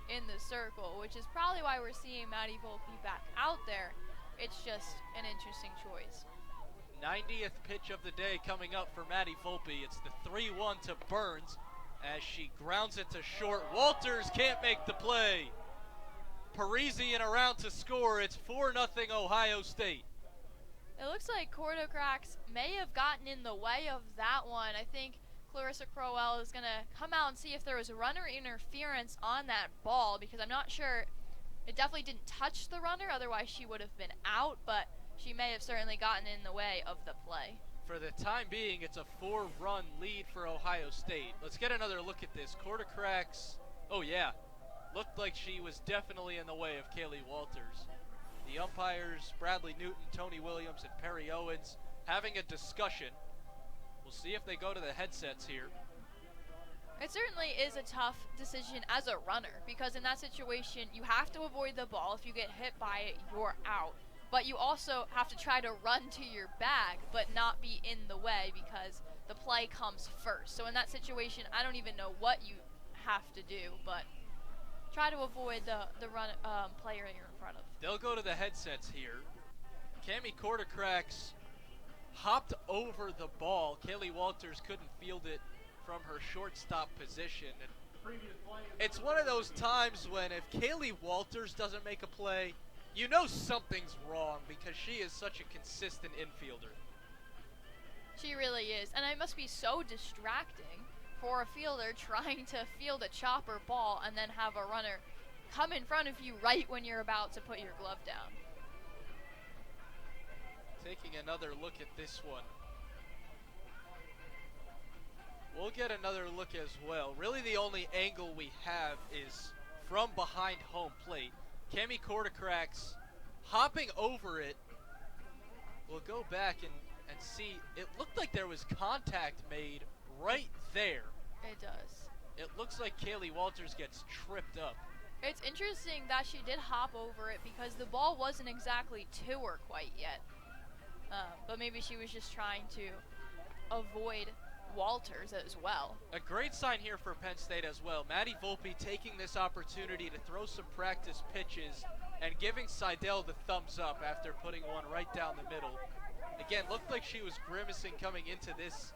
in the circle, which is probably why we're seeing Maddie Volpe back out there. It's just an interesting choice. 90th pitch of the day coming up for Maddie Volpe. It's the 3-1 to Burns as she grounds it to short. Walters can't make the play. Parisian around to score. It's 4-0 Ohio State. It looks like Cordocrax may have gotten in the way of that one. I think Clarissa Crowell is going to come out and see if there was runner interference on that ball, because I'm not sure. It definitely didn't touch the runner, otherwise she would have been out, but she may have certainly gotten in the way of the play. For the time being, it's a 4-run lead for Ohio State. Let's get another look at this. Cordocrax, oh yeah, looked like she was definitely in the way of Kaylee Walters. The umpires, Bradley Newton, Tony Williams, and Perry Owens, having a discussion. We'll see if they go to the headsets here. It certainly is a tough decision as a runner, because in that situation, you have to avoid the ball. If you get hit by it, you're out. But you also have to try to run to your bag, but not be in the way, because the play comes first. So in that situation, I don't even know what you have to do, but try to avoid the run player you're in front of. They'll go to the headsets here. Cami Cordocrax hopped over the ball. Kaylee Walters couldn't field it from her shortstop position. And it's one of those times when if Kaylee Walters doesn't make a play, you know something's wrong, because she is such a consistent infielder. She really is, and it must be so distracting for a fielder trying to field a chopper ball and then have a runner come in front of you right when you're about to put your glove down. Taking another look at this one. We'll get another look as well. Really the only angle we have is from behind home plate. Cami Cordocrax hopping over it. We'll go back and see. It looked like there was contact made right there. It does. It looks like Kaylee Walters gets tripped up. It's interesting that she did hop over it, because the ball wasn't exactly to her quite yet. But maybe she was just trying to avoid Walters as well. A great sign here for Penn State as well. Maddie Volpe taking this opportunity to throw some practice pitches and giving Seidel the thumbs up after putting one right down the middle. Again, looked like she was grimacing coming into this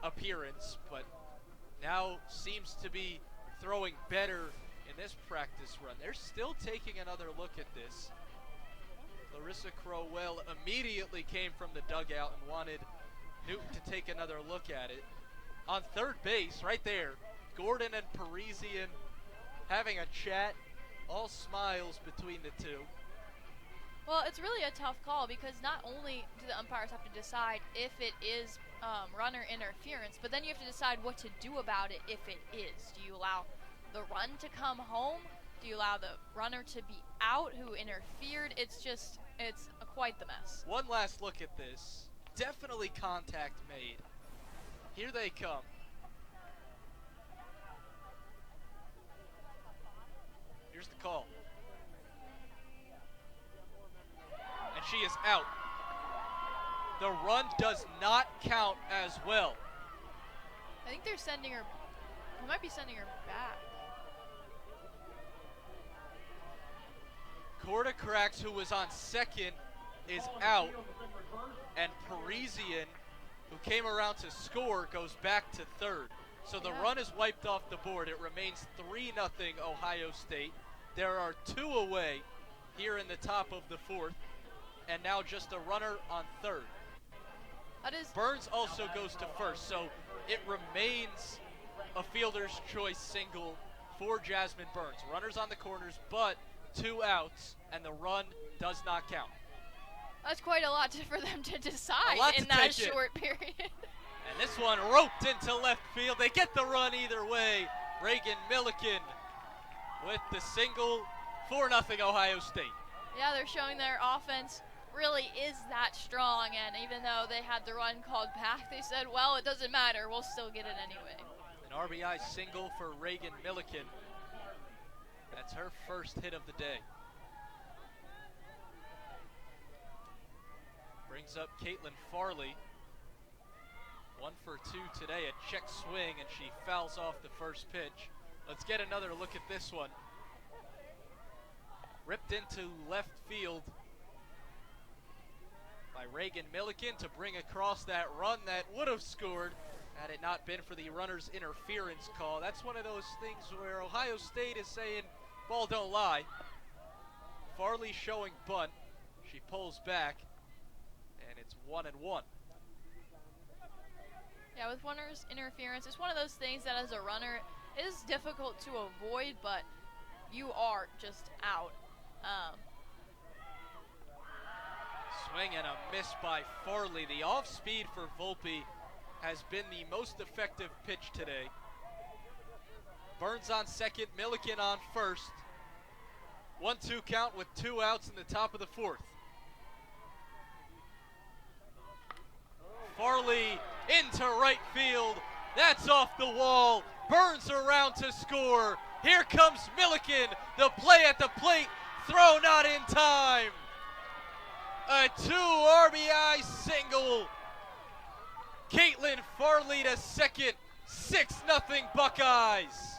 appearance, but now seems to be throwing better in this practice run. They're still taking another look at this. Clarissa Crowell immediately came from the dugout and wanted Newton to take another look at it. On third base, right there, Gordon and Parisian having a chat, all smiles between the two. Well, it's really a tough call, because not only do the umpires have to decide if it is runner interference, but then you have to decide what to do about it if it is. Do you allow the run to come home? Do you allow the runner to be out who interfered? It's quite the mess. One last look at this. Definitely contact made. Here they come. Here's the call. And she is out. The run does not count as well. I think they're sending her, they might be sending her back. Cordocrax, who was on second, is out. And Parisian, who came around to score, goes back to third. So the run is wiped off the board. It remains 3-0 Ohio State. There are 2 away here in the top of the fourth, and now just a runner on third. Burns also goes to first, so it remains a fielder's choice single for Jasmine Burns. Runners on the corners, but 2 outs, and the run does not count. That's quite a lot for them to decide in that short period. And this one roped into left field. They get the run either way. Reagan Milliken with the single. 4-0 Ohio State. Yeah, they're showing their offense really is that strong, and even though they had the run called back, they said, well, it doesn't matter, we'll still get it anyway. An RBI single for Reagan Milliken. That's her first hit of the day. Brings up Caitlin Farley. 1 for 2 today, a check swing, and she fouls off the first pitch. Let's get another look at this one. Ripped into left field by Reagan Milliken to bring across that run that would have scored had it not been for the runner's interference call. That's one of those things where Ohio State is saying, ball don't lie. Farley showing bunt. She pulls back, and it's 1-1. Yeah, with runner's interference, it's one of those things that as a runner is difficult to avoid, but you are just out. Swing and a miss by Farley. The off speed for Volpe has been the most effective pitch today. Burns on second, Milliken on first. 1-2 count with 2 outs in the top of the 4th. Farley into right field. That's off the wall. Burns around to score. Here comes Milliken. The play at the plate. Throw not in time. A 2 RBI single. Caitlin Farley to second. 6-0 Buckeyes.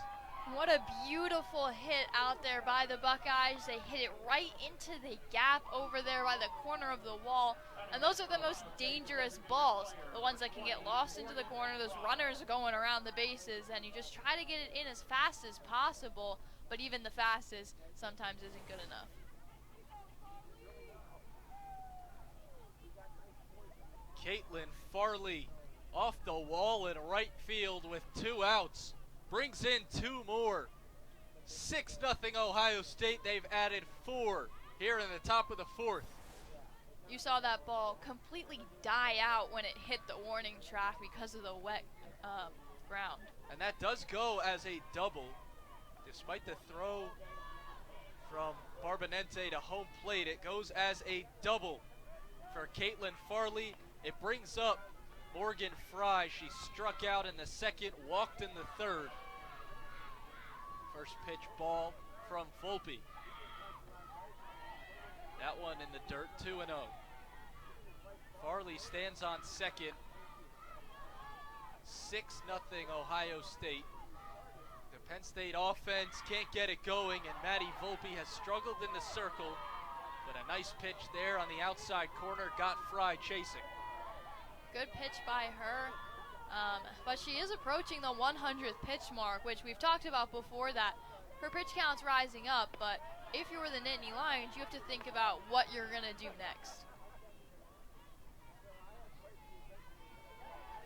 What a beautiful hit out there by the Buckeyes. They hit it right into the gap over there by the corner of the wall. And those are the most dangerous balls, the ones that can get lost into the corner. Those runners are going around the bases, and you just try to get it in as fast as possible, but even the fastest sometimes isn't good enough. Caitlin Farley off the wall in right field with 2 outs. Brings in 2 more. 6-0 Ohio State. They've added 4 here in the top of the 4th. You saw that ball completely die out when it hit the warning track because of the wet ground. And that does go as a double. Despite the throw from Barbonente to home plate, it goes as a double for Caitlin Farley. It brings up Morgan Fry. She struck out in the 2nd, walked in the 3rd. First pitch ball from Volpe. That one in the dirt, 2-0. Farley stands on second. 6-0 Ohio State. The Penn State offense can't get it going, and Maddie Volpe has struggled in the circle. But a nice pitch there on the outside corner got Fry chasing. Good pitch by her. But she is approaching the 100th pitch mark, which we've talked about before, that her pitch count's rising up, but if you were the Nittany Lions, you have to think about what you're going to do next.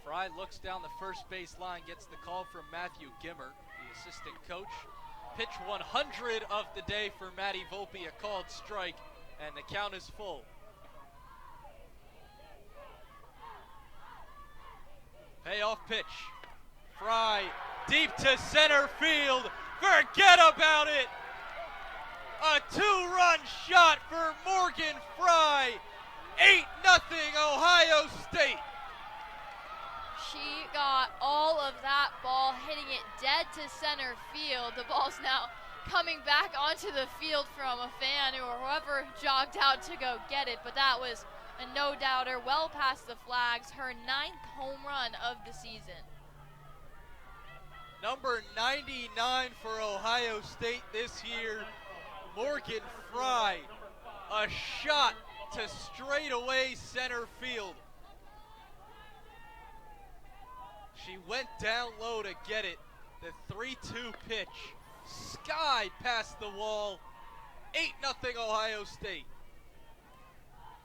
Fry looks down the first base line, gets the call from Matthew Gimmer, the assistant coach. Pitch 100 of the day for Maddie Volpe, a called strike, and the count is full. Payoff pitch. Fry deep to center field. Forget about it. A 2-run shot for Morgan Fry. 8-0 Ohio State. She got all of that ball, hitting it dead to center field. The ball's now coming back onto the field from a fan or whoever jogged out to go get it, but that was a no-doubter, well past the flags, her 9th home run of the season. Number 99 for Ohio State this year, Morgan Fry. A shot to straightaway center field. She went down low to get it. The 3-2 pitch skied past the wall. 8-0 Ohio State.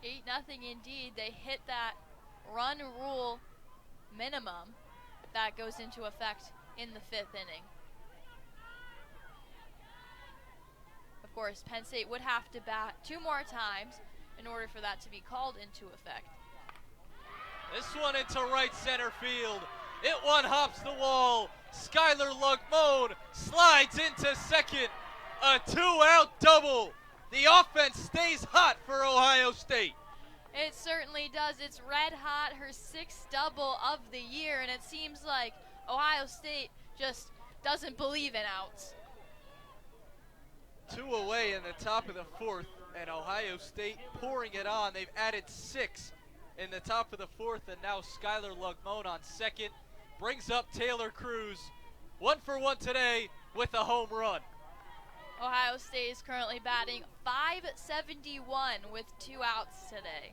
8-0 indeed. They hit that run rule minimum that goes into effect in the 5th inning. Of course, Penn State would have to bat 2 more times in order for that to be called into effect. This one into right center field. It one-hops the wall. Skylar Lugmone slides into second. A 2-out double. The offense stays hot for Ohio State. It certainly does. It's red hot, her 6th double of the year, and it seems like Ohio State just doesn't believe in outs. 2 away in the top of the 4th, and Ohio State pouring it on. They've added 6 in the top of the 4th, and now Skylar Lugmone on second. Brings up Taylor Cruz. 1 for 1 today with a home run. Ohio State is currently batting .571 with 2 outs today.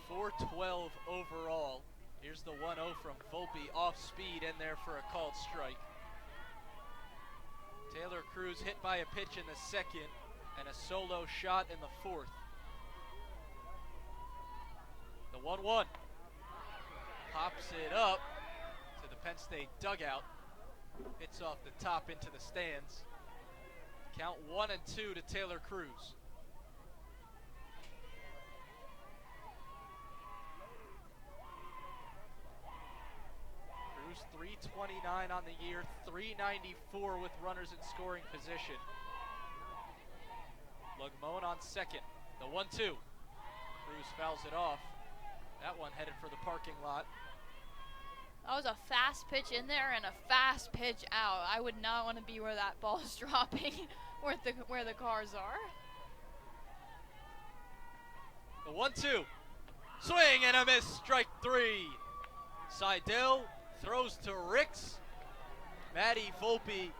412 overall. Here's the 1-0 from Volpe, off speed in there for a called strike. Taylor Cruz hit by a pitch in the 2nd and a solo shot in the 4th. The 1-1 pops it up to the Penn State dugout. Hits off the top into the stands. Count 1-2 to Taylor Cruz. Cruz 329 on the year, 394 with runners in scoring position. Lugmone on second. The 1-2. Cruz fouls it off. That one headed for the parking lot. That was a fast pitch in there and a fast pitch out. I would not want to be where that ball is dropping, where the cars are. The 1-2. Swing and a miss, strike 3. Seidel throws to Ricks. Maddie Volpe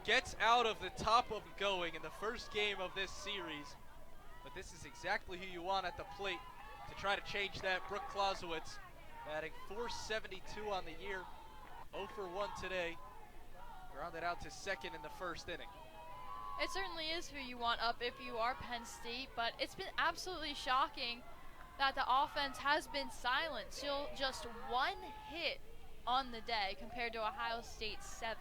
gets out of the top of going in the first game of this series. But this is exactly who you want at the plate to try to change that. Brooke Clausewitz batting .472 on the year, 0 for 1 today. Grounded out to second in the 1st inning. It certainly is who you want up if you are Penn State, but it's been absolutely shocking that the offense has been silent. Still just 1 hit on the day compared to Ohio State's 7.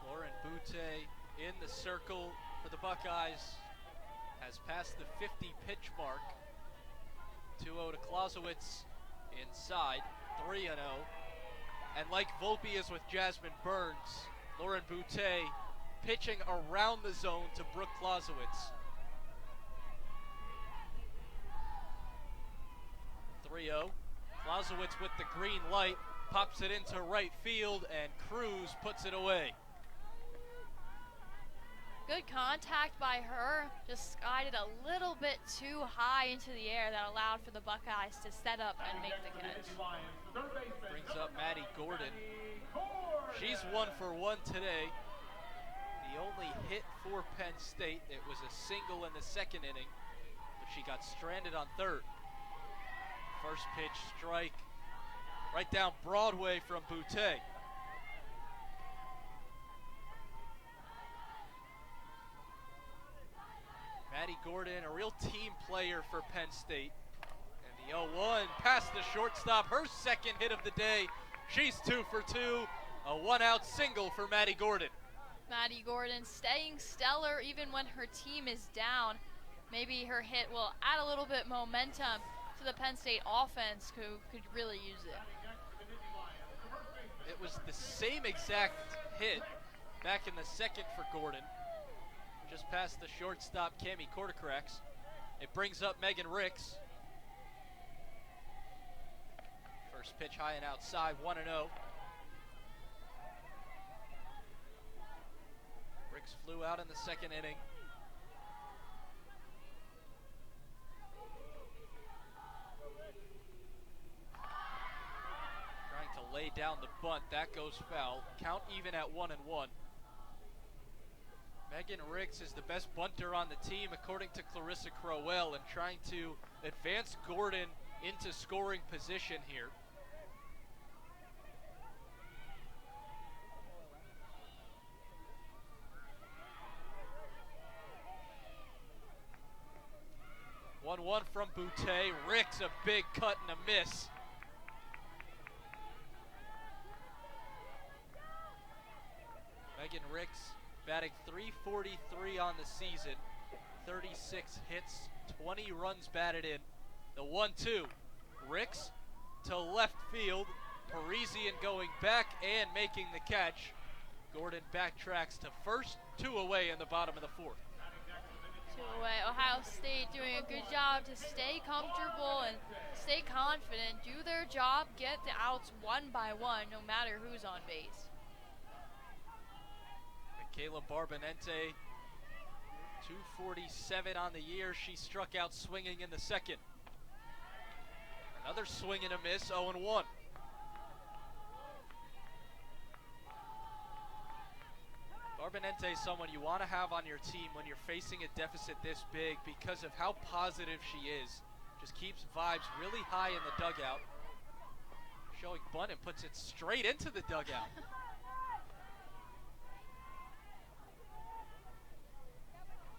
Lauren Butte in the circle for the Buckeyes. Has passed the 50 pitch mark. 2-0 to Clausewitz inside, 3-0. And like Volpe is with Jasmine Burns, Lauren Butte pitching around the zone to Brooke Clausewitz. 3-0. Clausewitz with the green light, pops it into right field, and Cruz puts it away. Good contact by her, just skied it a little bit too high into the air that allowed for the Buckeyes to set up and make the catch. Brings up Maddie Gordon. She's 1 for 1 today. The only hit for Penn State. It was a single in the 2nd inning, but she got stranded on 3rd. First pitch strike right down Broadway from Butte. Maddie Gordon, a real team player for Penn State. And the 0-1 past the shortstop, her 2nd hit of the day. She's 2 for 2. A 1-out single for Maddie Gordon. Maddie Gordon staying stellar even when her team is down. Maybe her hit will add a little bit momentum to the Penn State offense, who could really use it. It was the same exact hit back in the 2nd for Gordon. Just past the shortstop, Cami Kortokrax. It brings up Megan Ricks. First pitch high and outside, 1-0. Ricks flew out in the 2nd inning. Trying to lay down the bunt, that goes foul. Count even at 1-1. Megan Ricks is the best bunter on the team according to Clarissa Crowell, and trying to advance Gordon into scoring position here. One from Butte. Ricks a big cut and a miss. Megan Ricks batting .343 on the season, 36 hits, 20 runs batted in. The 1-2. Ricks to left field. Parisian going back and making the catch. Gordon backtracks to first, 2 away in the bottom of the 4th. 2 away. Ohio State doing a good job to stay comfortable and stay confident, do their job, get the outs one by one, no matter who's on base. Michaela Barbanente, 247 on the year. She struck out swinging in the 2nd. Another swing and a miss, 0-1. Barbanente is someone you want to have on your team when you're facing a deficit this big because of how positive she is. Just keeps vibes really high in the dugout. Showing bunt and puts it straight into the dugout.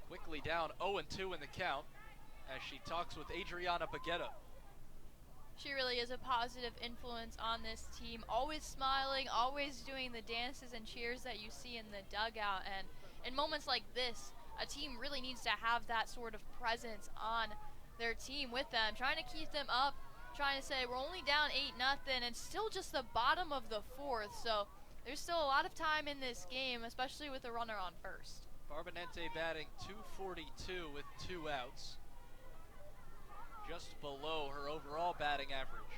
Quickly down 0-2 in the count as she talks with Adriana Baguetta. She really is a positive influence on this team, always smiling, always doing the dances and cheers that you see in the dugout. And in moments like this, a team really needs to have that sort of presence on their team with them, trying to keep them up, trying to say we're only down 8-0 and still just the bottom of the 4th. So there's still a lot of time in this game, especially with a runner on first. Barbanente batting .242 with 2 outs. Just below her overall batting average.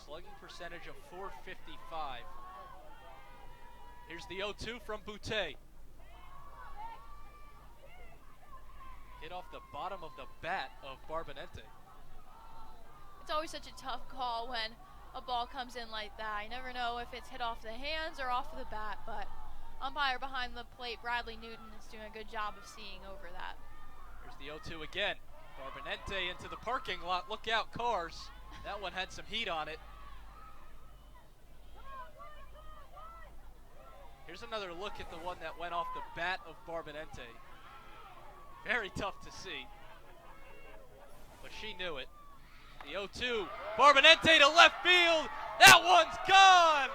Slugging percentage of .455. Here's the 0-2 from Boutte. Hit off the bottom of the bat of Barbanente. It's always such a tough call when a ball comes in like that. You never know if it's hit off the hands or off the bat, but umpire behind the plate, Bradley Newton, is doing a good job of seeing over that. Here's the 0-2 again. Barbanente into the parking lot. Look out, cars. That one had some heat on it. Here's another look at the one that went off the bat of Barbanente. Very tough to see, but she knew it. The 0-2, Barbanente to left field. That one's gone.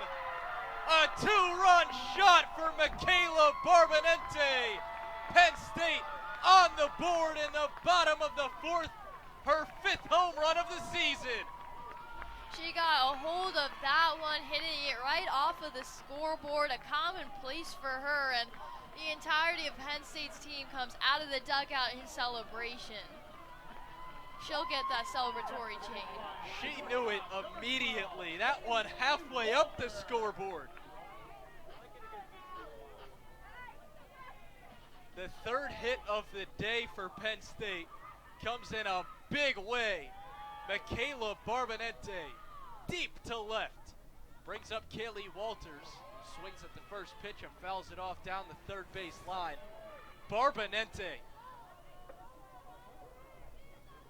A 2-run shot for Michaela Barbanente. Penn State on the board in the bottom of the 4th, her 5th home run of the season. She got a hold of that one, hitting it right off of the scoreboard, a commonplace for her, and the entirety of Penn State's team comes out of the dugout in celebration. She'll get that celebratory chain. She knew it immediately. That one halfway up the scoreboard. The 3rd hit of the day for Penn State comes in a big way. Michaela Barbanente, deep to left, brings up Kaylee Walters, who swings at the first pitch and fouls it off down the 3rd base line. Barbanente.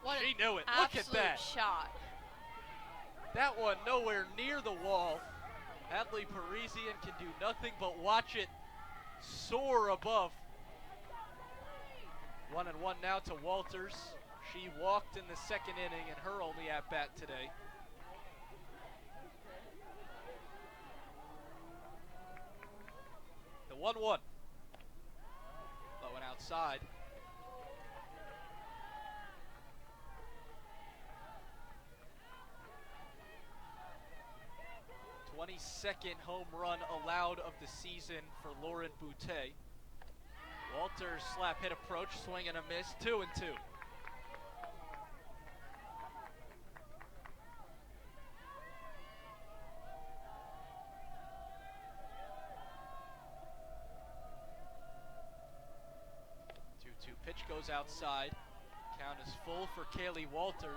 What she knew it. Look at that shot. That one nowhere near the wall. Hadley Parisian can do nothing but watch it soar above. 1-1 now to Walters. She walked in the 2nd inning in her only at-bat today. The 1-1. Low and outside. Second home run allowed of the season for Lauren Boutte. Walters slap hit approach, swing and a miss, 2-2. Pitch goes outside. Count is full for Kaylee Walters.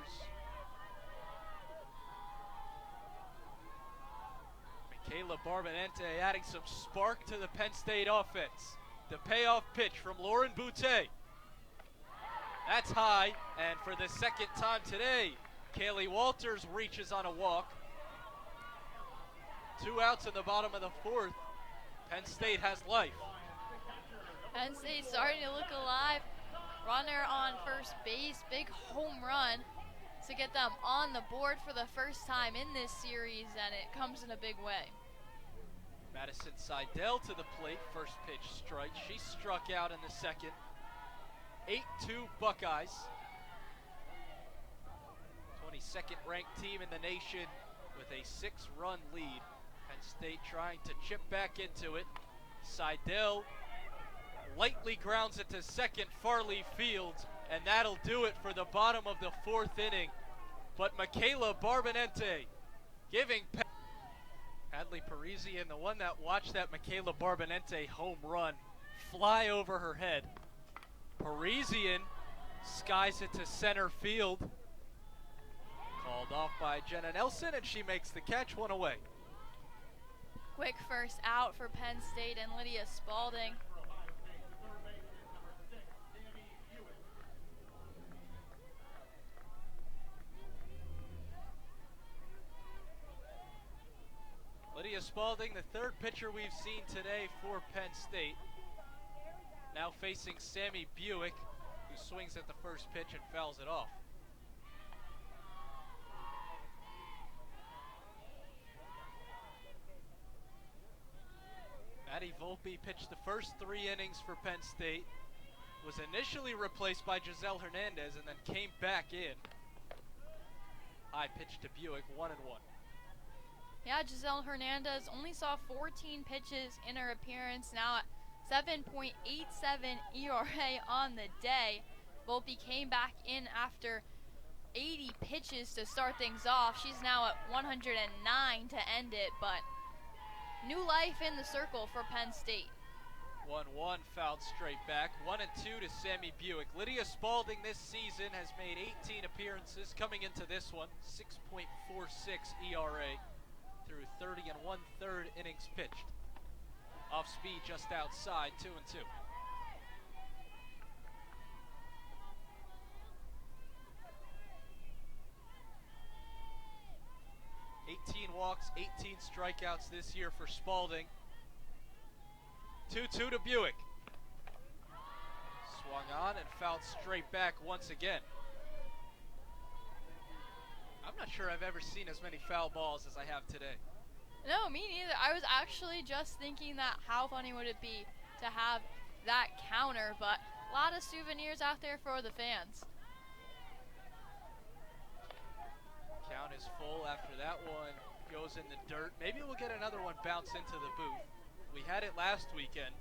Michaela Barbanente adding some spark to the Penn State offense. The payoff pitch from Lauren Boutte. That's high, and for the 2nd time today, Kaylee Walters reaches on a walk. 2 outs in the bottom of the 4th. Penn State has life. Penn State starting to look alive. Runner on first base, big home run to get them on the board for the first time in this series, and it comes in a big way. Madison Seidel to the plate, first pitch strike. She struck out in the 2nd. 8-2 Buckeyes. 22nd ranked team in the nation with a 6-run lead. Penn State trying to chip back into it. Seidel lightly grounds it to second, Farley fields, and that'll do it for the bottom of the 4th inning. But Michaela Barbonente giving Hadley Parisian, the one that watched that Michaela Barbonente home run fly over her head. Parisian skies it to center field. Called off by Jenna Nelson, and she makes the catch, one away. Quick first out for Penn State and Lydia Spalding. Lydia Spalding, the 3rd pitcher we've seen today for Penn State. Now facing Sammy Buick, who swings at the first pitch and fouls it off. Maddie Volpe pitched the first 3 innings for Penn State, was initially replaced by Giselle Hernandez, and then came back in. High pitch to Buick, 1-1. Yeah, Giselle Hernandez only saw 14 pitches in her appearance, now at 7.87 ERA on the day. Volpe came back in after 80 pitches to start things off. She's now at 109 to end it, but new life in the circle for Penn State. 1-1 fouled straight back. 1-2 to Sammy Buick. Lydia Spalding this season has made 18 appearances. Coming into this one, 6.46 ERA. Through 30 1/3 innings pitched. Off speed just outside, 2-2. Walks, 18 strikeouts this year for Spalding. 2-2 to Buick. Swung on and fouled straight back once again. I'm not sure I've ever seen as many foul balls as I have today. No, me neither. I was actually just thinking that how funny would it be to have that counter, but a lot of souvenirs out there for the fans. Count is full after that one goes in the dirt. Maybe we'll get another one bounce into the booth. We had it last weekend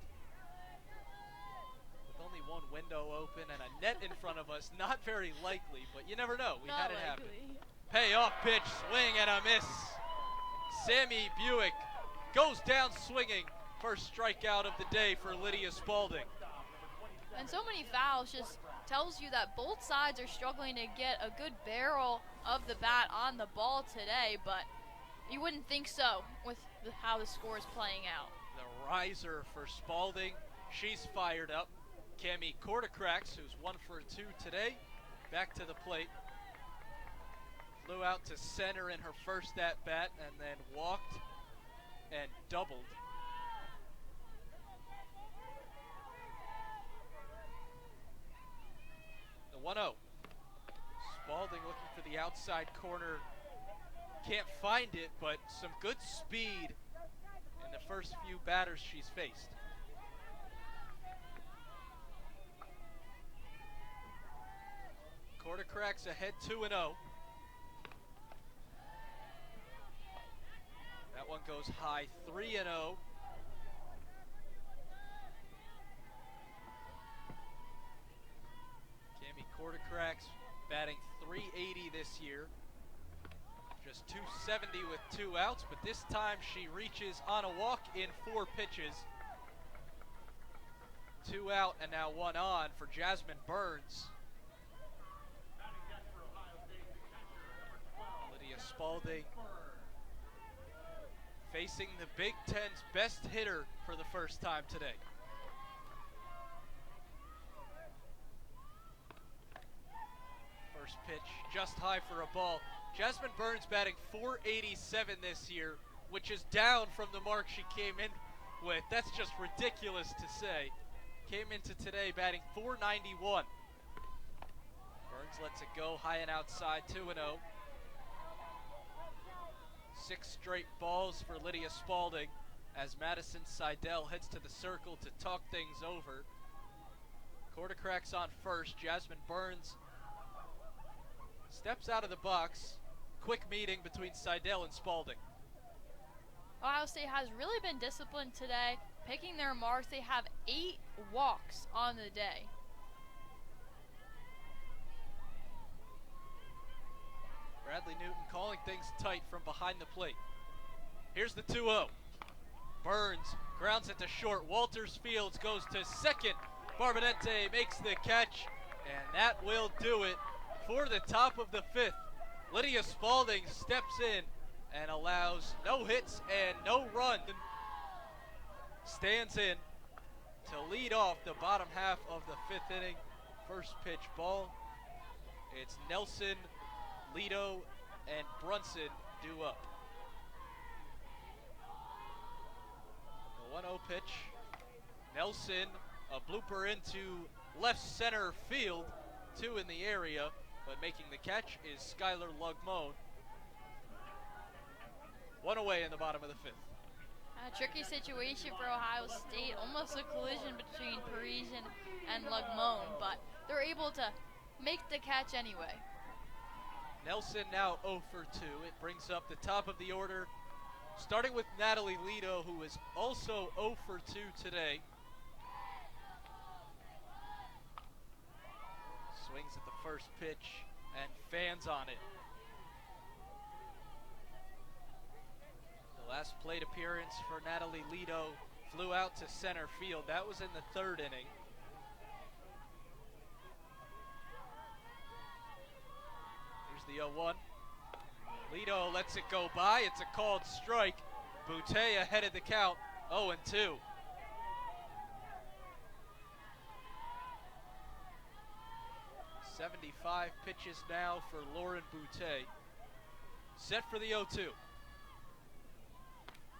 with only one window open and a net in front of us. Not very likely, but you never know. We Not had it likely. happen. Payoff pitch, swing and a miss. Sammy Buick goes down swinging. First strikeout of the day for Lydia Spalding. And so many fouls just tells you that both sides are struggling to get a good barrel of the bat on the ball today, but you wouldn't think so with how the score is playing out. The riser for Spalding, she's fired up. Cami Kortokrax, who's 1 for 2 today, back to the plate. Flew out to center in her first at-bat and then walked and doubled. The 1-0. Spalding looking for the outside corner. Can't find it, but some good speed in the first few batters she's faced. Kortokrax ahead 2-0. That one goes high 3-0. Cami Kortokrax batting .380 this year. Just .270 with 2 outs, but this time she reaches on a walk in 4 pitches. 2 out and now 1 on for Jasmine Burns. Lydia Spalding facing the Big Ten's best hitter for the first time today. First pitch just high for a ball. Jasmine Burns batting .487 this year, which is down from the mark she came in with. That's just ridiculous to say. Came into today batting .491. Burns lets it go high and outside, 2-0. 6 straight balls for Lydia Spalding as Madison Seidel heads to the circle to talk things over. Kortokrax on first. Jasmine Burns steps out of the box. Quick meeting between Seidel and Spalding. Ohio State has really been disciplined today, picking their marks. They have 8 walks on the day. Bradley Newton calling things tight from behind the plate. Here's the 2-0. Burns grounds it to short. Walters Fields goes to second. Barbonente makes the catch, and that will do it for the top of the 5th. Lydia Spalding steps in and allows no hits and no run. Stands in to lead off the bottom half of the 5th inning. First pitch ball. It's Nelson, Lido, and Brunson due up. The 1-0 pitch. Nelson, a blooper into left center field. 2 in the area, but making the catch is Skylar Lugmone. 1 away in the bottom of the 5th. A tricky situation for Ohio State, almost a collision between Parisian and Lugmone, but they're able to make the catch anyway. Nelson now 0 for 2. It brings up the top of the order, starting with Natalie Lido, who is also 0 for 2 today. Swings at the first pitch and fans on it. The last plate appearance for Natalie Lido flew out to center field. That was in the 3rd inning. Here's the 0-1. Lido lets it go by. It's a called strike. Boutte ahead of the count, 0-2. .75 pitches now for Lauren Boutte. Set for the 0-2.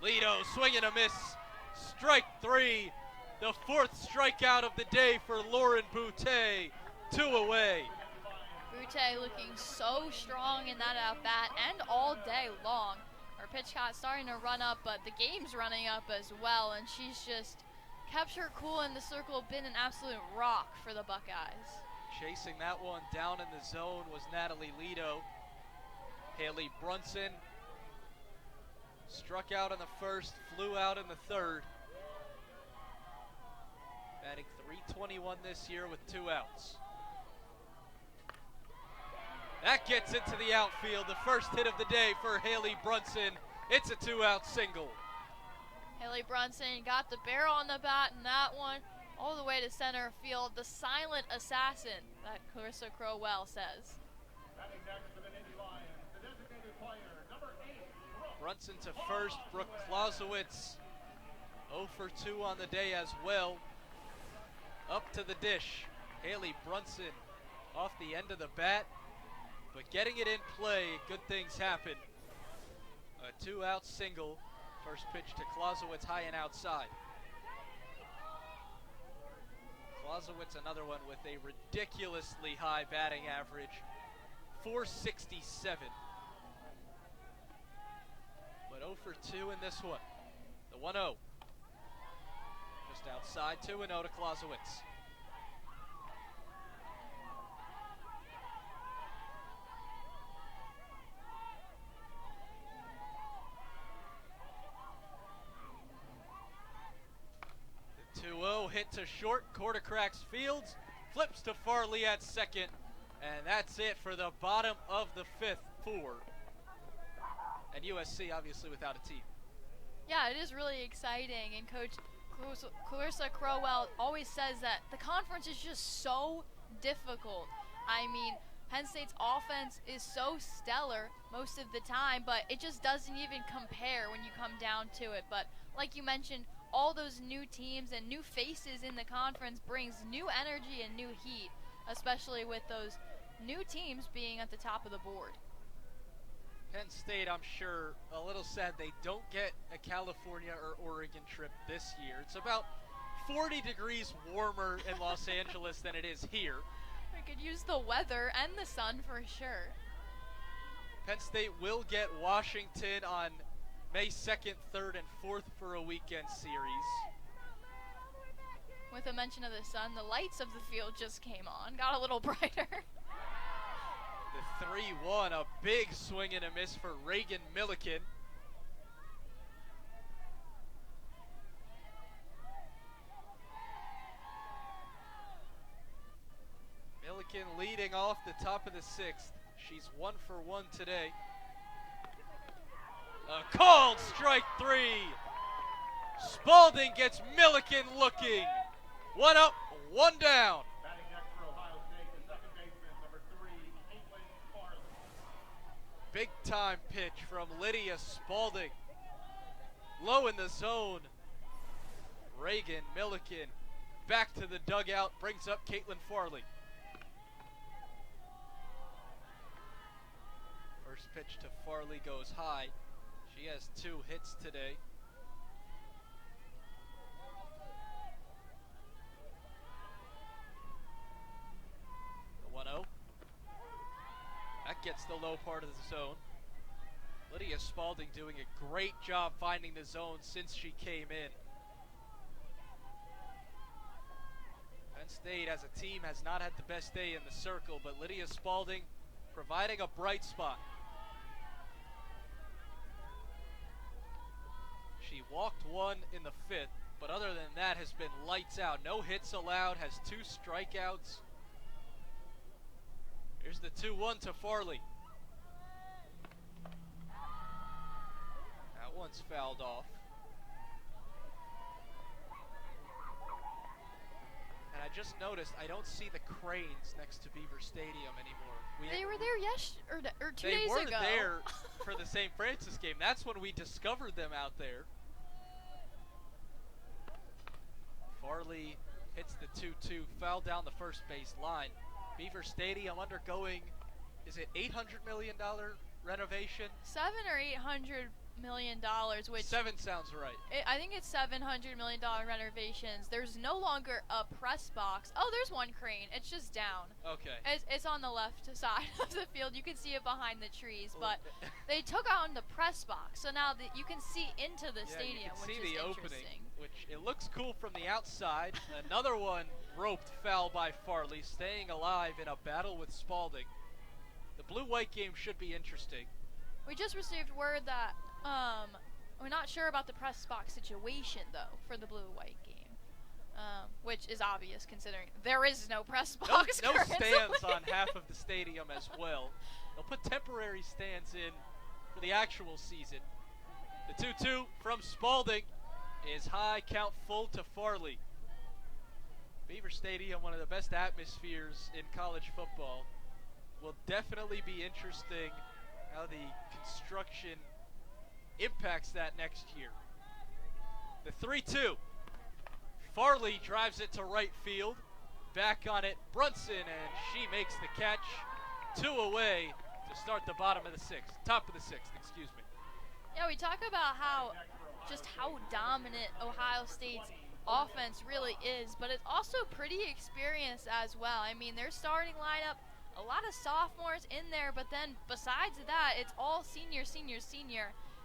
Lido swing and a miss. Strike 3. The 4th strikeout of the day for Lauren Boutte. 2 away. Boutte looking so strong in that at-bat and all day long. Her pitch count starting to run up, but the game's running up as well, and she's just kept her cool in the circle, been an absolute rock for the Buckeyes. Chasing that one down in the zone was Natalie Lido. Haley Brunson struck out in the 1st, flew out in the 3rd. Batting .321 this year with 2 outs. That gets into the outfield. The first hit of the day for Haley Brunson. It's a 2-out single. Haley Brunson got the barrel on the bat in that one, all the way to center field. The silent assassin that Clarissa Crowell says. Batting next for the Navy Lions, the designated player, number 8, Brunson to first. Brooke Clausewitz 0 for 2 on the day as well. Up to the dish. Haley Brunson off the end of the bat, but getting it in play, good things happen. A 2-out single. First pitch to Clausewitz, high and outside. Clausewitz, another one with a ridiculously high batting average, .467. But 0 for 2 in this one. The 1-0. Just outside, 2-0 to Clausewitz. The 2-0 hit to short, quarter cracks Fields, flips to Farley at second, and that's it for the bottom of the 5th for. And USC obviously without a team. Yeah, it is really exciting, and Coach Clarissa Crowell always says that the conference is just so difficult. I mean, Penn State's offense is so stellar most of the time, but it just doesn't even compare when you come down to it. But like you mentioned, all those new teams and new faces in the conference brings new energy and new heat, especially with those new teams being at the top of the board. Penn State, I'm sure, a little sad they don't get a California or Oregon trip this year. It's about 40 degrees warmer in Los Angeles than it is here. We could use the weather and the sun for sure. Penn State will get Washington on May 2nd, 3rd, and 4th for a weekend series. With a mention of the sun, the lights of the field just came on, got a little brighter. The 3-1, a big swing and a miss for Reagan Milliken. Milliken leading off the top of the 6th. She's 1 for 1 today. A called strike 3. Spalding gets Milliken looking. 1 up, 1 down. Batting next for Ohio State, the second baseman, number 3, Caitlin Farley. Big time pitch from Lydia Spalding. Low in the zone. Reagan Milliken back to the dugout, brings up Caitlin Farley. First pitch to Farley goes high. She has 2 hits today. The 1-0. That gets the low part of the zone. Lydia Spalding doing a great job finding the zone since she came in. Penn State as a team has not had the best day in the circle, but Lydia Spalding providing a bright spot. She walked 1 in the 5th, but other than that has been lights out. No hits allowed, has 2 strikeouts. Here's the 2-1 to Farley. That one's fouled off. And I just noticed I don't see the cranes next to Beaver Stadium anymore. They were there or 2 days ago. They were there for the St. Francis game. That's when we discovered them out there. Farley hits the 2-2, foul down the first base line. Beaver Stadium undergoing, is it $800 million renovation? $700 or $800 million, which 7 sounds right. I think it's $700 million renovations. There's no longer a press box. Oh, there's one crane. It's just down. Okay. It's on the left side of the field. You can see it behind the trees, but they took on the press box, so now that you can see into the stadium, you can which see is the interesting. opening, which it looks cool from the outside. Another one roped foul by Farley, staying alive in a battle with Spalding. The blue-white game should be interesting. We just received word that we're not sure about the press box situation though for the blue-white game, which is obvious considering there is no press box. No currently. stands on half of the stadium as well. They'll put temporary stands in for the actual season. The 2-2 from Spalding is high, count full to Farley. Beaver Stadium, one of the best atmospheres in college football. Will definitely be interesting how the construction impacts that next year. The 3-2. Farley drives it to right field. Back on it, Brunson, and she makes the catch. 2 away to start the bottom of the 6th. Top of the 6th, excuse me. Yeah, we talk about how dominant Ohio State's offense really is, but it's also pretty experienced as well. I mean, their starting lineup, a lot of sophomores in there, but then besides that, it's all senior.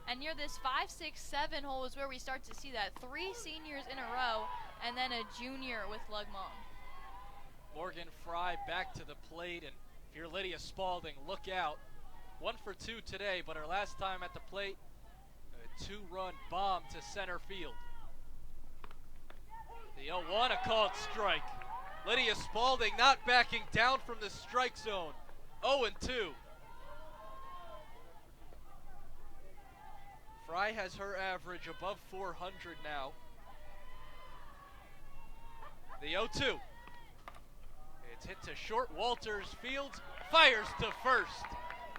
And near this 5, 6, 7 hole is where we start to see that 3 seniors in a row, and then a junior with Lugmong. Morgan Fry back to the plate, and if you're Lydia Spalding, look out. 1 for 2 today, but her last time at the plate, a 2-run bomb to center field. The 0-1, a called strike. Lydia Spalding not backing down from the strike zone. 0-2. Fry has her average above 400 now. The 0-2. It's hit to short. Walters fields, fires to first.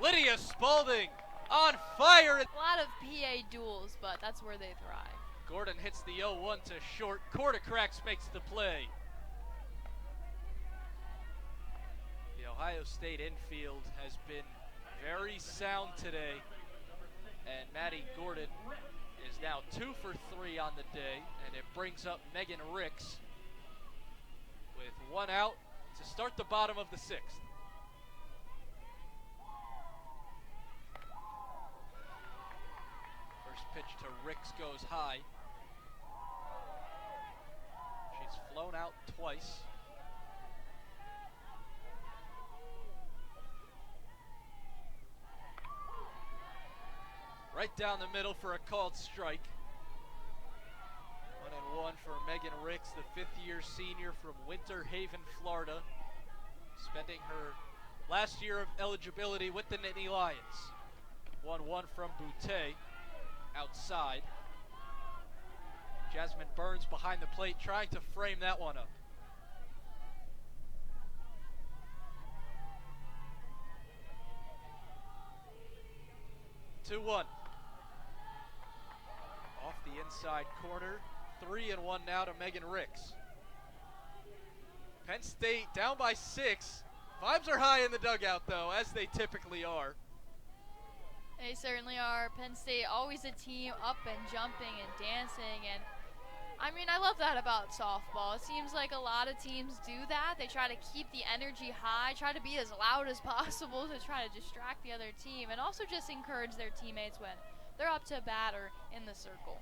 Lydia Spalding on fire. A lot of PA duels, but that's where they thrive. Gordon hits the 0-1 to short. Quartercracks makes the play. The Ohio State infield has been very sound today, and Maddie Gordon is now 2 for 3 on the day, and it brings up Megan Ricks with 1 out to start the bottom of the 6th. First pitch to Ricks goes high. She's flown out twice. right down the middle for a called strike. 1-1 for Megan Ricks, the fifth-year senior from Winter Haven, Florida, spending her last year of eligibility with the Nittany Lions. 1-1 from Boutte outside. Jasmine Burns behind the plate trying to frame that one up. 2-1. Off the inside corner. 3-1 now to Megan Ricks. Penn State down by 6. Vibes are high in the dugout, though, as they typically are. They certainly are. Penn State always a team up and jumping and dancing, and I mean, I love that about softball. It seems like a lot of teams do that. They try to keep the energy high, try to be as loud as possible to try to distract the other team, and also just encourage their teammates when they're up to bat or in the circle.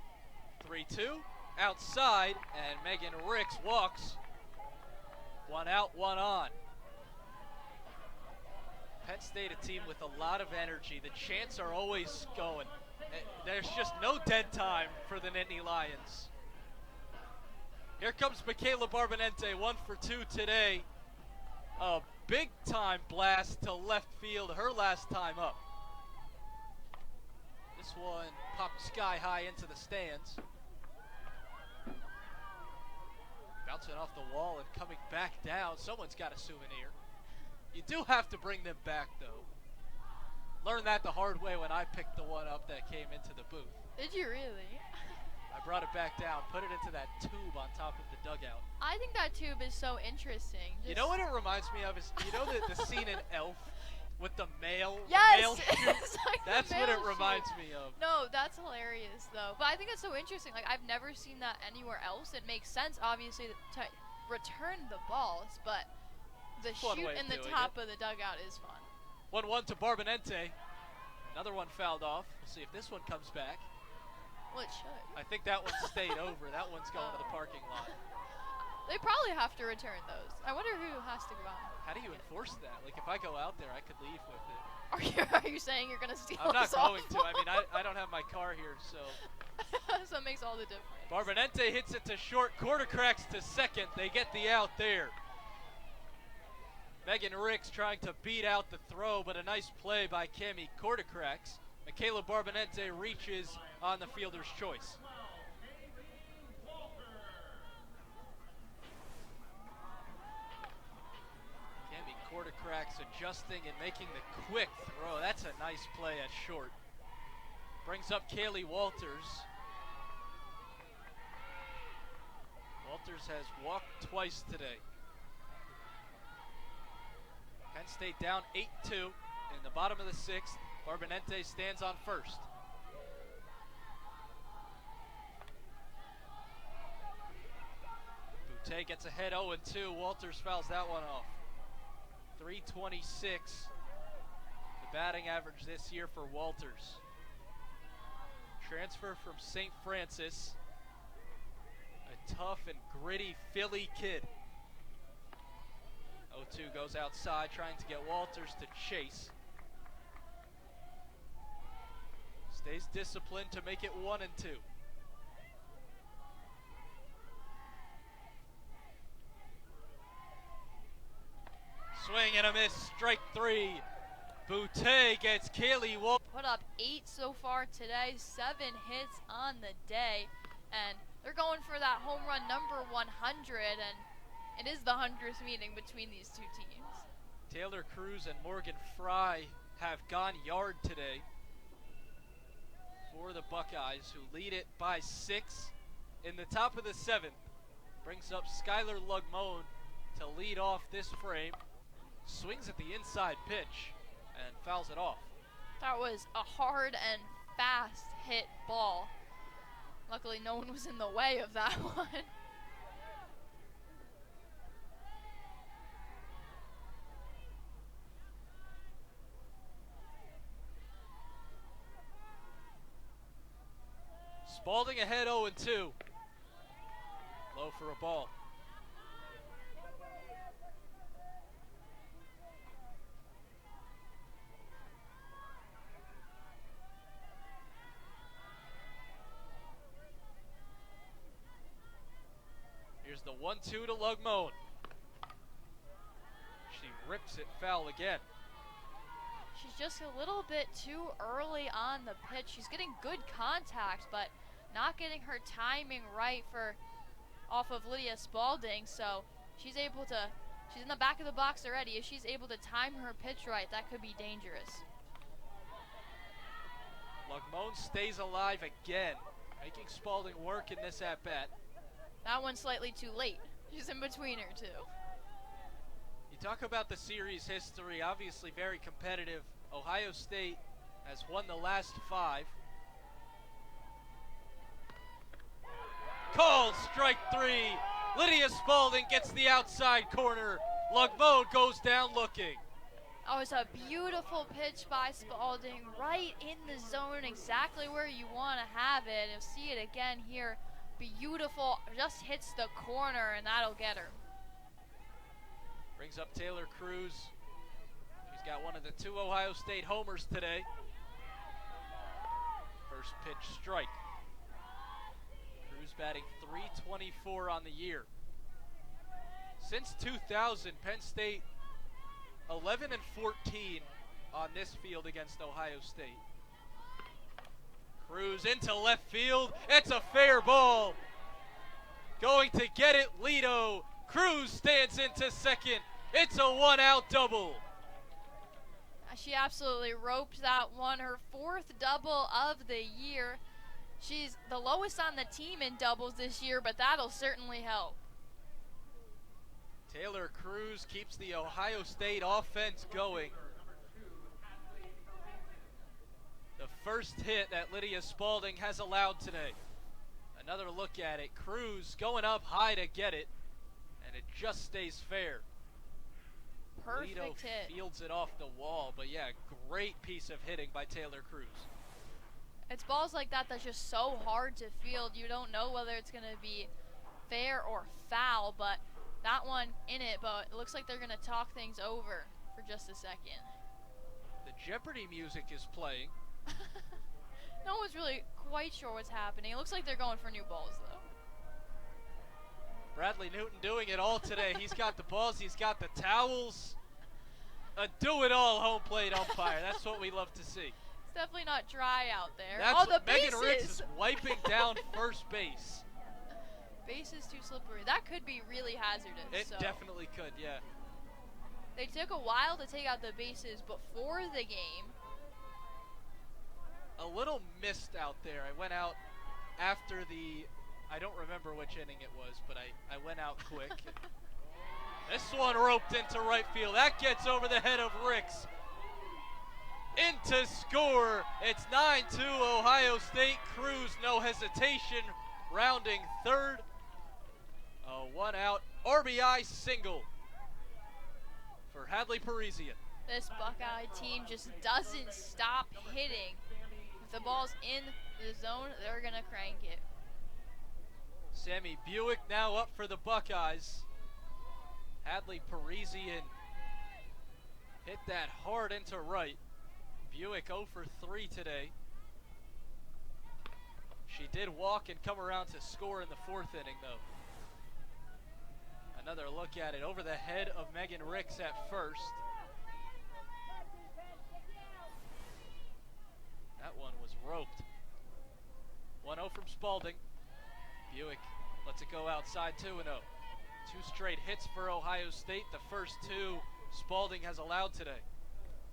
3-2 outside, and Megan Ricks walks. 1 out, 1 on. Penn State, a team with a lot of energy. The chants are always going. There's just no dead time for the Nittany Lions. Here comes Michaela Barbonente, 1 for 2 today. A big time blast to left field, her last time up. This one popped sky high into the stands. Bouncing off the wall and coming back down. Someone's got a souvenir. You do have to bring them back, though. Learned that the hard way when I picked the one up that came into the booth. Did you really? I brought it back down, put it into that tube on top of the dugout. I think that tube is so interesting. You know what it reminds me of is, you know the scene in Elf with the mail? Yes! The mail chute? It's like the That's what mail it reminds chute. me of. No, that's hilarious, though. But I think it's so interesting. Like, I've never seen that anywhere else. It makes sense, obviously, to return the balls, but the Fun way chute of in the doing top of the dugout is fun. 1-1 to Barbonente. Another one fouled off. We'll see if this one comes back. Well, it should. I think that one stayed over. That one's going to the parking lot. They probably have to return those. I wonder who has to go out. How do you enforce that? Like, if I go out there, I could leave with it. Are you saying you're going to steal I'm not a going to. softball? I mean, I don't have my car here, so. So it makes all the difference. Barbonente hits it to short, quarter cracks to second. They get the out there. Megan Ricks trying to beat out the throw, but a nice play by Cami Quartercracks. Michaela Barbonente reaches on the fielder's choice. Cami Quartercracks adjusting and making the quick throw. That's a nice play at short. Brings up Kaylee Walters. Walters has walked twice today. Penn State down 8-2 in the bottom of the 6th. Barbonente stands on first. Boutte gets ahead 0-2. Walters fouls that one off. 326, the batting average this year for Walters. Transfer from St. Francis. A tough and gritty Philly kid. 0-2 goes outside, trying to get Walters to chase. Stays disciplined to make it 1-2. Swing and a miss, strike 3. Boutte gets Kaylee Walters. Put up 8 so far today, 7 hits on the day, and they're going for that home run number 100, and it is the 100th meeting between these two teams. Taylor Cruz and Morgan Fry have gone yard today for the Buckeyes, who lead it by 6 in the top of the 7th. Brings up Skylar Lugmone to lead off this frame. Swings at the inside pitch and fouls it off. That was a hard and fast hit ball. Luckily, no one was in the way of that one. Spalding ahead 0-2. Low for a ball. 1-2 to Lugmone. She rips it foul again. She's just a little bit too early on the pitch. She's getting good contact, but not getting her timing right off of Lydia Spalding. So she's in the back of the box already. If she's able to time her pitch right, that could be dangerous. Lugmone stays alive again, making Spalding work in this at-bat. That one's slightly too late. She's in between her two. You talk about the series history, obviously very competitive. Ohio State has won the last 5. Called strike 3. Lydia Spalding gets the outside corner. Lugmone goes down looking. Oh, it's a beautiful pitch by Spalding, right in the zone, exactly where you want to have it. You'll see it again here. Beautiful, just hits the corner, and that'll get her. Brings up Taylor Cruz. She's got one of the 2 Ohio State homers today. First pitch strike. Cruz batting .324 on the year. Since 2000, Penn State 11-14 on this field against Ohio State. Cruz into left field. It's a fair ball. Going to get it, Lido. Cruz stands into second. It's a 1-out double. She absolutely roped that one. Her 4th double of the year. She's the lowest on the team in doubles this year, but that'll certainly help. Taylor Cruz keeps the Ohio State offense going. The first hit that Lydia Spalding has allowed today. Another look at it. Cruz going up high to get it, and it just stays fair. Perfect Lido hit. Fields it off the wall, but yeah, great piece of hitting by Taylor Cruz. It's balls like that that's just so hard to field. You don't know whether it's going to be fair or foul, but that one in it, but it looks like they're going to talk things over for just a second. The Jeopardy music is playing. No one's really quite sure what's happening. It looks like they're going for new balls, though. Bradley Newton doing it all today. He's got the balls, he's got the towels. A do-it-all home plate umpire. That's what we love to see. It's definitely not dry out there. That's oh, the Megan Ricks bases! is wiping down first base. Base is too slippery. That could be really hazardous. It so. definitely could, yeah. They took a while to take out the bases before the game. A little missed out there. I went out after I don't remember which inning it was, but I went out quick. This one roped into right field. That gets over the head of Ricks. Into score. It's 9-2 Ohio State. Cruz, no hesitation, rounding third. A 1-out RBI single for Hadley Parisian. This Buckeye team just doesn't stop hitting. If the ball's in the zone, they're going to crank it. Sammy Buick now up for the Buckeyes. Hadley Parisian hit that hard into right. Buick 0 for 3 today. She did walk and come around to score in the 4th inning, though. Another look at it over the head of Megan Ricks at first. That one was roped. 1-0 from Spalding. Buick lets it go outside 2-0. 2 straight hits for Ohio State. The first 2 Spalding has allowed today.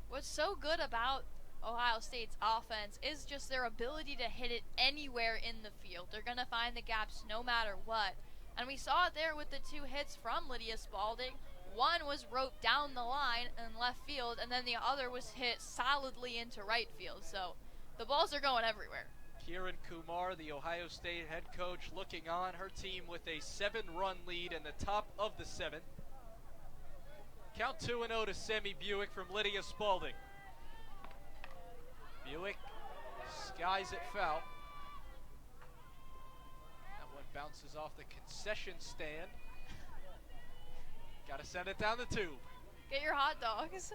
What's so good about Ohio State's offense is just their ability to hit it anywhere in the field. They're going to find the gaps no matter what. And we saw it there with the 2 hits from Lydia Spalding. One was roped down the line in left field, and then the other was hit solidly into right field. So the balls are going everywhere. Kieran Kumar, the Ohio State head coach, looking on. Her team with a 7-run lead in the top of the 7th. Count 2-0 to Sammy Buick from Lydia Spalding. Buick skies it foul. That one bounces off the concession stand. Got to send it down the tube. Get your hot dogs.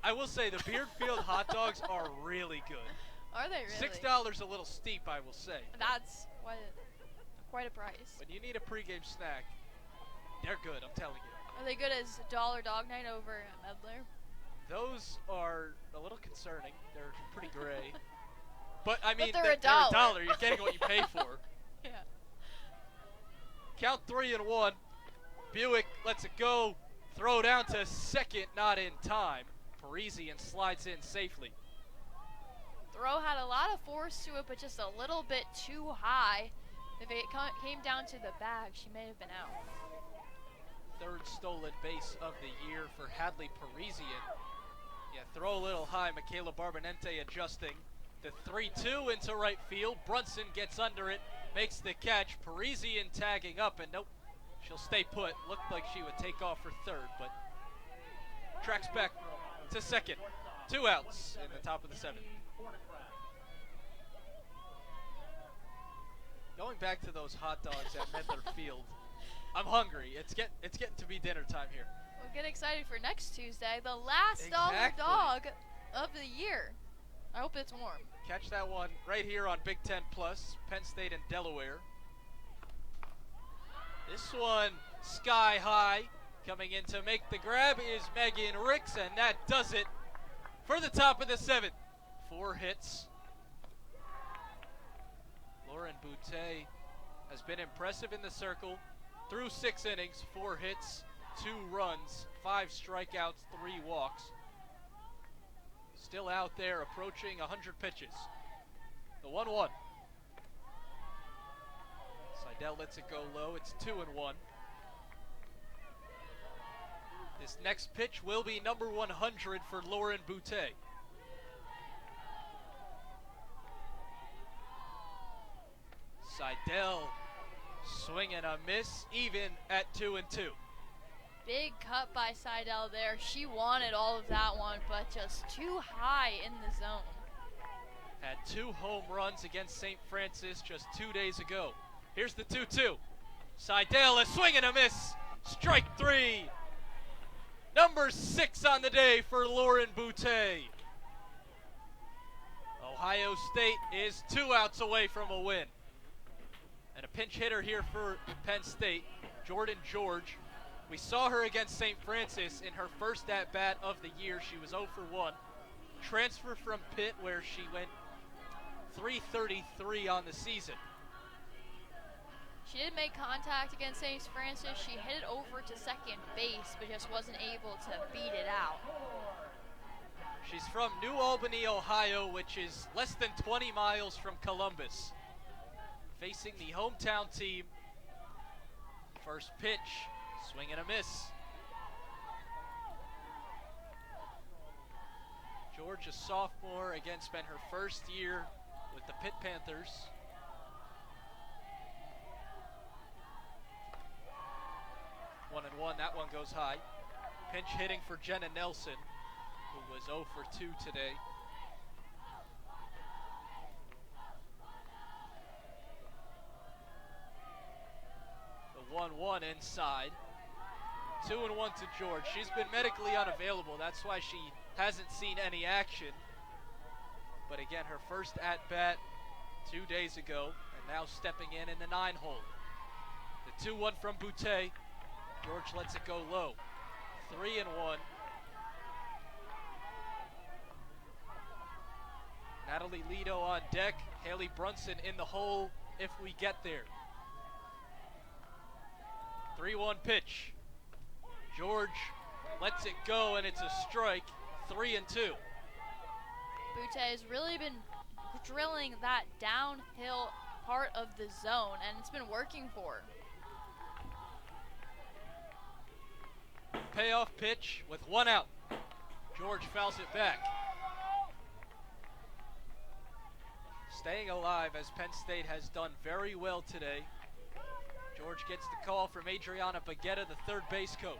I will say the Beardfield hot dogs are really good. Are they really? $6 a little steep, I will say. That's what. Quite a price. When you need a pregame snack, they're good, I'm telling you. Are they good as Dollar Dog Night over at Medler? Those are a little concerning. They're pretty gray. But, I mean, they're they're a dollar. $1. You're getting what you pay for. Yeah. Count 3-1. Buick lets it go. Throw down to second, not in time. Parisian slides in safely. Throw had a lot of force to it, but just a little bit too high. If it came down to the bag, she may have been out. Third stolen base of the year for Hadley Parisian. Yeah, throw a little high. Michaela Barbanente adjusting. The 3-2 into right field. Brunson gets under it, makes the catch. Parisian tagging up, and nope, she'll stay put. Looked like she would take off for third, but tracks back to second. 2 outs in the top of the 7th. Going back to those hot dogs at Medler Field, I'm hungry. It's getting to be dinner time here. We'll get excited for next Tuesday, the last Dollar Dog of the year. I hope it's warm. Catch that one right here on Big Ten Plus, Penn State and Delaware. This one sky high. Coming in to make the grab is Megan Ricks, and that does it for the top of the 7th. 4 hits. Lauren Boutte has been impressive in the circle. Through 6 innings, 4 hits, 2 runs, 5 strikeouts, 3 walks. Still out there approaching 100 pitches. The 1-1. Seidel lets it go low. It's 2-1. This next pitch will be number 100 for Lauren Boutte. Seidel swing and a miss, even at 2-2. Big cut by Seidel there. She wanted all of that one, but just too high in the zone. Had 2 home runs against St. Francis just 2 days ago. Here's the 2-2. Seidel, a swing and a miss. Strike 3. Number 6 on the day for Lauren Boutte. Ohio State is 2 outs away from a win. And a pinch hitter here for Penn State, Jordan George. We saw her against St. Francis in her first at-bat of the year. She was 0 for 1. Transfer from Pitt, where she went .333 on the season. She did make contact against St. Francis. She hit it over to second base, but just wasn't able to beat it out. She's from New Albany, Ohio, which is less than 20 miles from Columbus. Facing the hometown team. First pitch, swing and a miss. George, a sophomore, again spent her first year with the Pitt Panthers. One and one, that one goes high. Pinch hitting for Jenna Nelson, who was 0 for 2 today. The 1-1 inside. 2-1 to George. She's been medically unavailable. That's why she hasn't seen any action. But again, her first at-bat 2 days ago, and now stepping in the 9-hole. The 2-1 from Boutte. George lets it go low. 3-1. Natalie Lido on deck. Haley Brunson in the hole if we get there. 3-1 pitch. George lets it go, and it's a strike. 3-2. Boutte has really been drilling that downhill part of the zone, and it's been working for her. Payoff pitch with 1 out. George fouls it back. Staying alive, as Penn State has done very well today. George gets the call from Adriana Baguetta, the third base coach.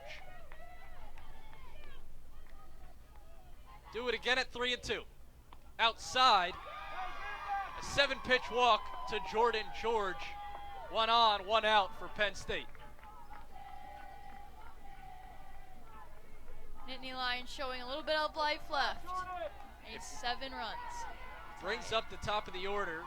Do it again at 3-2. Outside, a 7-pitch walk to Jordan George. 1 on, 1 out for Penn State. Nittany Lions showing a little bit of life left. Made 7 runs. Brings up the top of the order.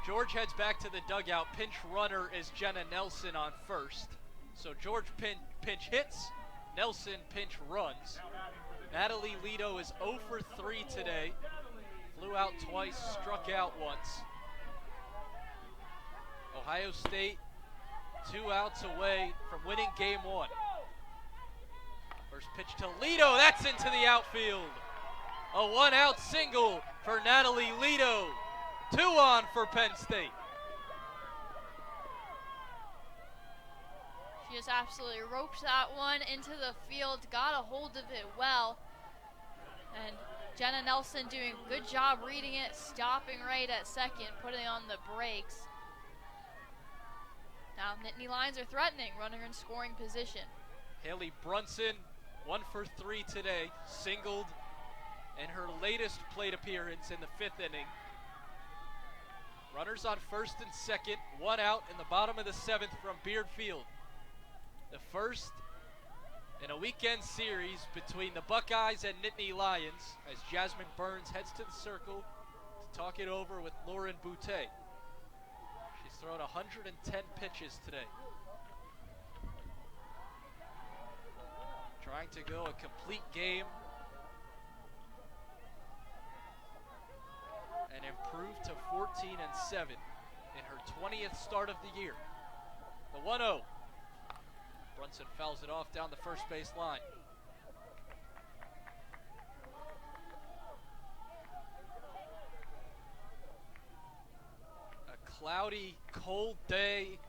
George heads back to the dugout. Pinch runner is Jenna Nelson on first. So George pinch hits, Nelson pinch runs. Natalie Lido is 0 for 3 today. Flew out twice, struck out once. Ohio State 2 outs away from winning game 1. First pitch to Lido, that's into the outfield. A 1-out single for Natalie Lido. 2 on for Penn State. She just absolutely roped that one into the field, got a hold of it well. And Jenna Nelson doing a good job reading it, stopping right at second, putting on the brakes. Now Nittany Lions are threatening, runner in scoring position. Haley Brunson, 1 for 3 today, singled in her latest plate appearance in the 5th inning. Runners on first and second, 1 out in the bottom of the 7th from Beard Field. The first in a weekend series between the Buckeyes and Nittany Lions as Jasmine Burns heads to the circle to talk it over with Lauren Boutte. She's thrown 110 pitches today. Trying to go a complete game and improve to 14-7 in her 20th start of the year. The 1-0. Brunson fouls it off down the first base line. A cloudy, cold day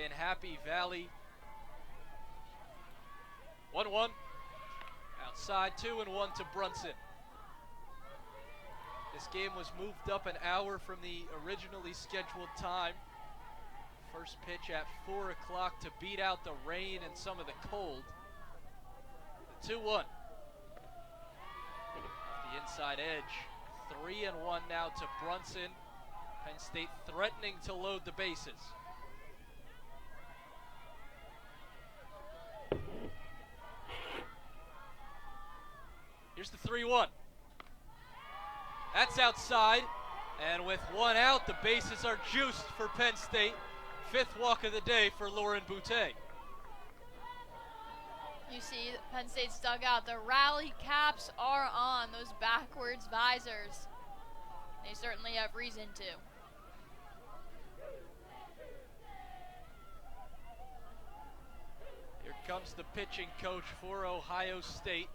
in Happy Valley. 1-1. Outside, 2-1 to Brunson. This game was moved up an hour from the originally scheduled time. First pitch at 4 o'clock to beat out the rain and some of the cold. The 2-1. Off the inside edge. 3-1 now to Brunson. Penn State threatening to load the bases. Here's the 3-1. That's outside. And with 1 out, the bases are juiced for Penn State. 5th walk of the day for Lauren Boutte. You see Penn State's dugout. The rally caps are on, those backwards visors. They certainly have reason to. Here comes the pitching coach for Ohio State.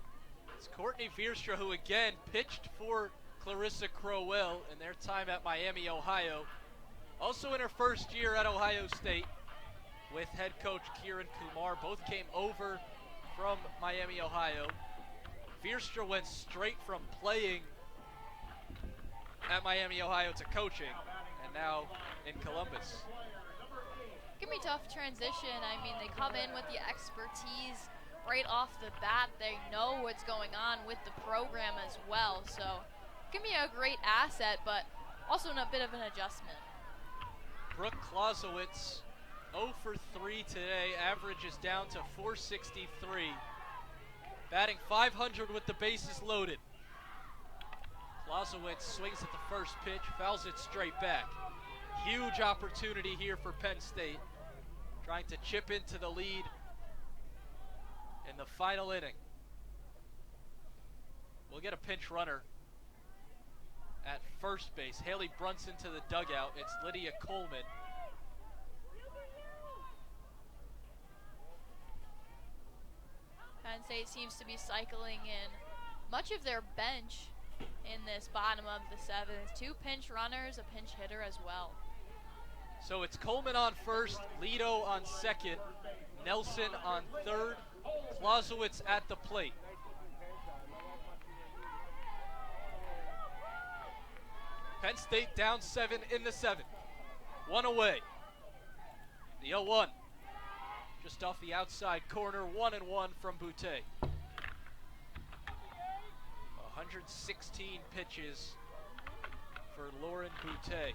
It's Courtney Vierstra, who again pitched for Clarissa Crowell in their time at Miami, Ohio. Also in her first year at Ohio State with head coach Kieran Kumar. Both came over from Miami, Ohio. Vierstra went straight from playing at Miami, Ohio to coaching, and now in Columbus. It can be a tough transition. I mean, they come in with the expertise right off the bat. They know what's going on with the program as well. So it can be a great asset, but also a bit of an adjustment. Brooke Clausewitz, 0 for 3 today. Average is down to 463. Batting .500 with the bases loaded. Clausewitz swings at the first pitch, fouls it straight back. Huge opportunity here for Penn State. Trying to chip into the lead in the final inning. We'll get a pinch runner at first base. Haley Brunson to the dugout. It's Lydia Coleman. Penn State seems to be cycling in much of their bench in this bottom of the 7th. 2 pinch runners, a pinch hitter as well. So it's Coleman on first, Lido on second, Nelson on third, Clausewitz at the plate. Penn State down 7 in the 7th. 1 away. The 0-1. Just off the outside corner, 1-1 from Boutte. 116 pitches for Lauren Boutte.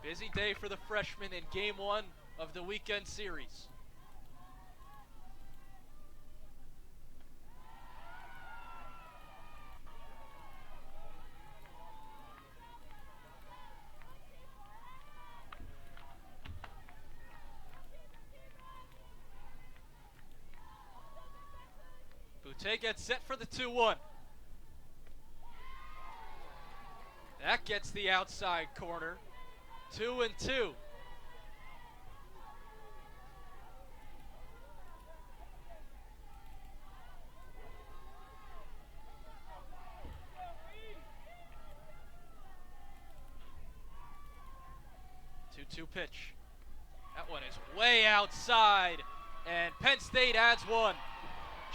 Busy day for the freshman in game 1 of the weekend series. Boutte gets set for the 2-1. That gets the outside corner. 2-2. Two pitch. That one is way outside, and Penn State adds one.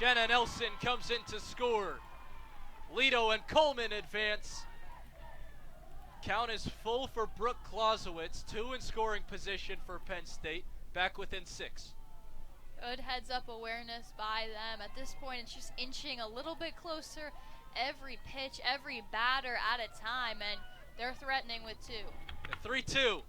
Jenna Nelson comes in to score. Lido and Coleman advance. Count is full for Brooke Clausewitz, 2 in scoring position for Penn State, back within 6. Good heads-up awareness by them. At this point, it's just inching a little bit closer every pitch, every batter at a time, and they're threatening with 2. The 3-2.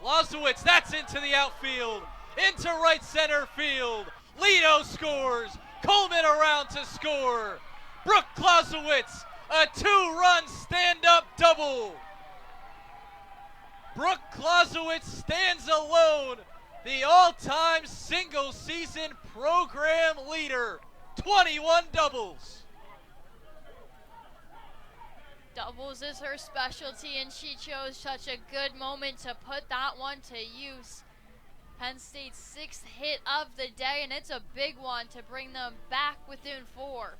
Clausewitz, that's into the outfield, into right center field. Lido scores. Coleman around to score. Brooke Clausewitz, a 2-run stand-up double. Brooke Clausewitz stands alone, the all-time single-season program leader. 21 doubles. Doubles is her specialty, and she chose such a good moment to put that one to use. Penn State's 6th hit of the day, and it's a big one to bring them back within 4.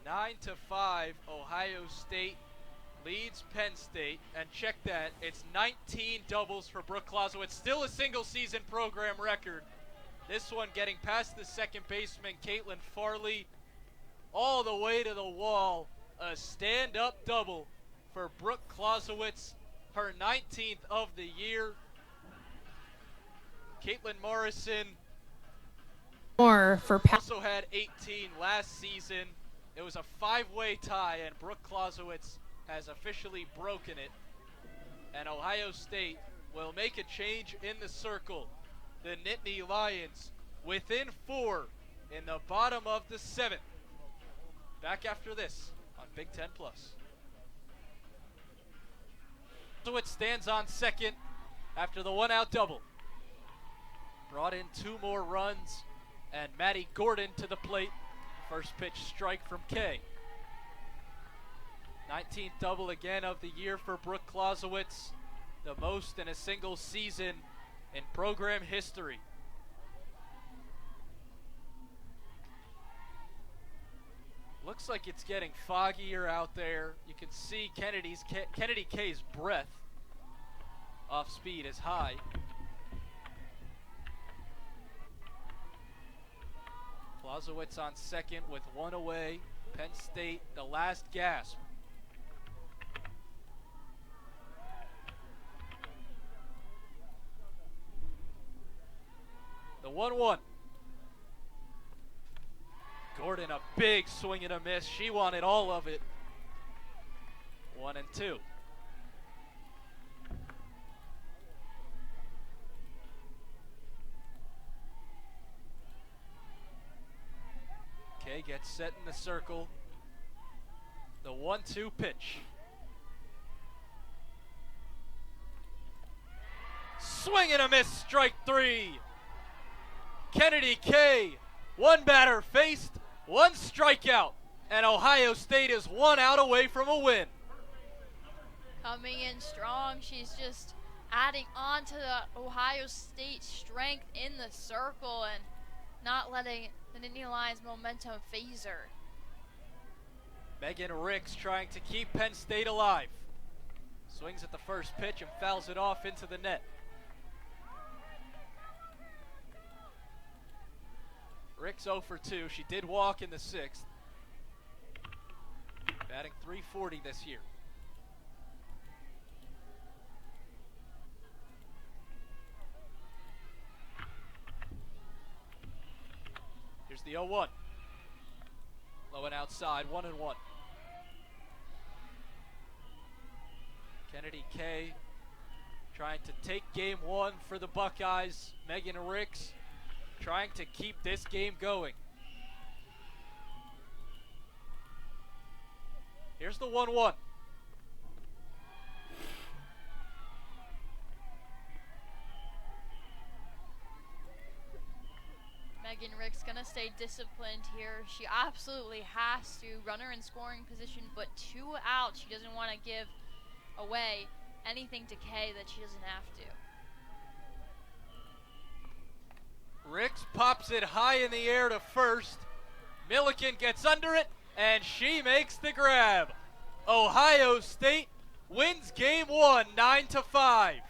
9-5, Ohio State leads Penn State, and check that, it's 19 doubles for Brooke Clausewitz, still a single-season program record. This one getting past the second baseman, Caitlin Farley, all the way to the wall. A stand-up double for Brooke Clausewitz, her 19th of the year. Caitlin Morrison also had 18 last season. It was a 5-way tie, and Brooke Clausewitz has officially broken it. And Ohio State will make a change in the circle. The Nittany Lions within 4 in the bottom of the 7th. Back after this on Big Ten Plus. Clausewitz stands on second after the 1-out double. Brought in 2 more runs, and Maddie Gordon to the plate. First pitch strike from Kay. 19th double again of the year for Brooke Clausewitz, the most in a single season in program history. Looks like it's getting foggier out there. You can see Kennedy Kay's breath. Off speed is high. Clausewitz on second with 1 away. Penn State, the last gasp. The 1-1. Gordon, a big swing and a miss. She wanted all of it. 1-2. Kay gets set in the circle. The 1-2 pitch. Swing and a miss, strike 3. Kennedy Kay, 1 batter faced, 1 strikeout, and Ohio State is 1 out away from a win. Coming in strong, she's just adding on to the Ohio State strength in the circle and not letting the Nittany Lions momentum phase her. Megan Ricks trying to keep Penn State alive. Swings at the first pitch and fouls it off into the net. Ricks 0 for 2. She did walk in the 6th. Batting .340 this year. Here's the 0-1. Low and outside, 1-1. Kennedy Kay trying to take game 1 for the Buckeyes. Megan Ricks trying to keep this game going. Here's the 1-1. Megan Morgan Rick's going to stay disciplined here. She absolutely has to. Runner in scoring position, but 2 out. She doesn't want to give away anything to Kay that she doesn't have to. Ricks pops it high in the air to first. Milliken gets under it, and she makes the grab. Ohio State wins game 1, 9-5.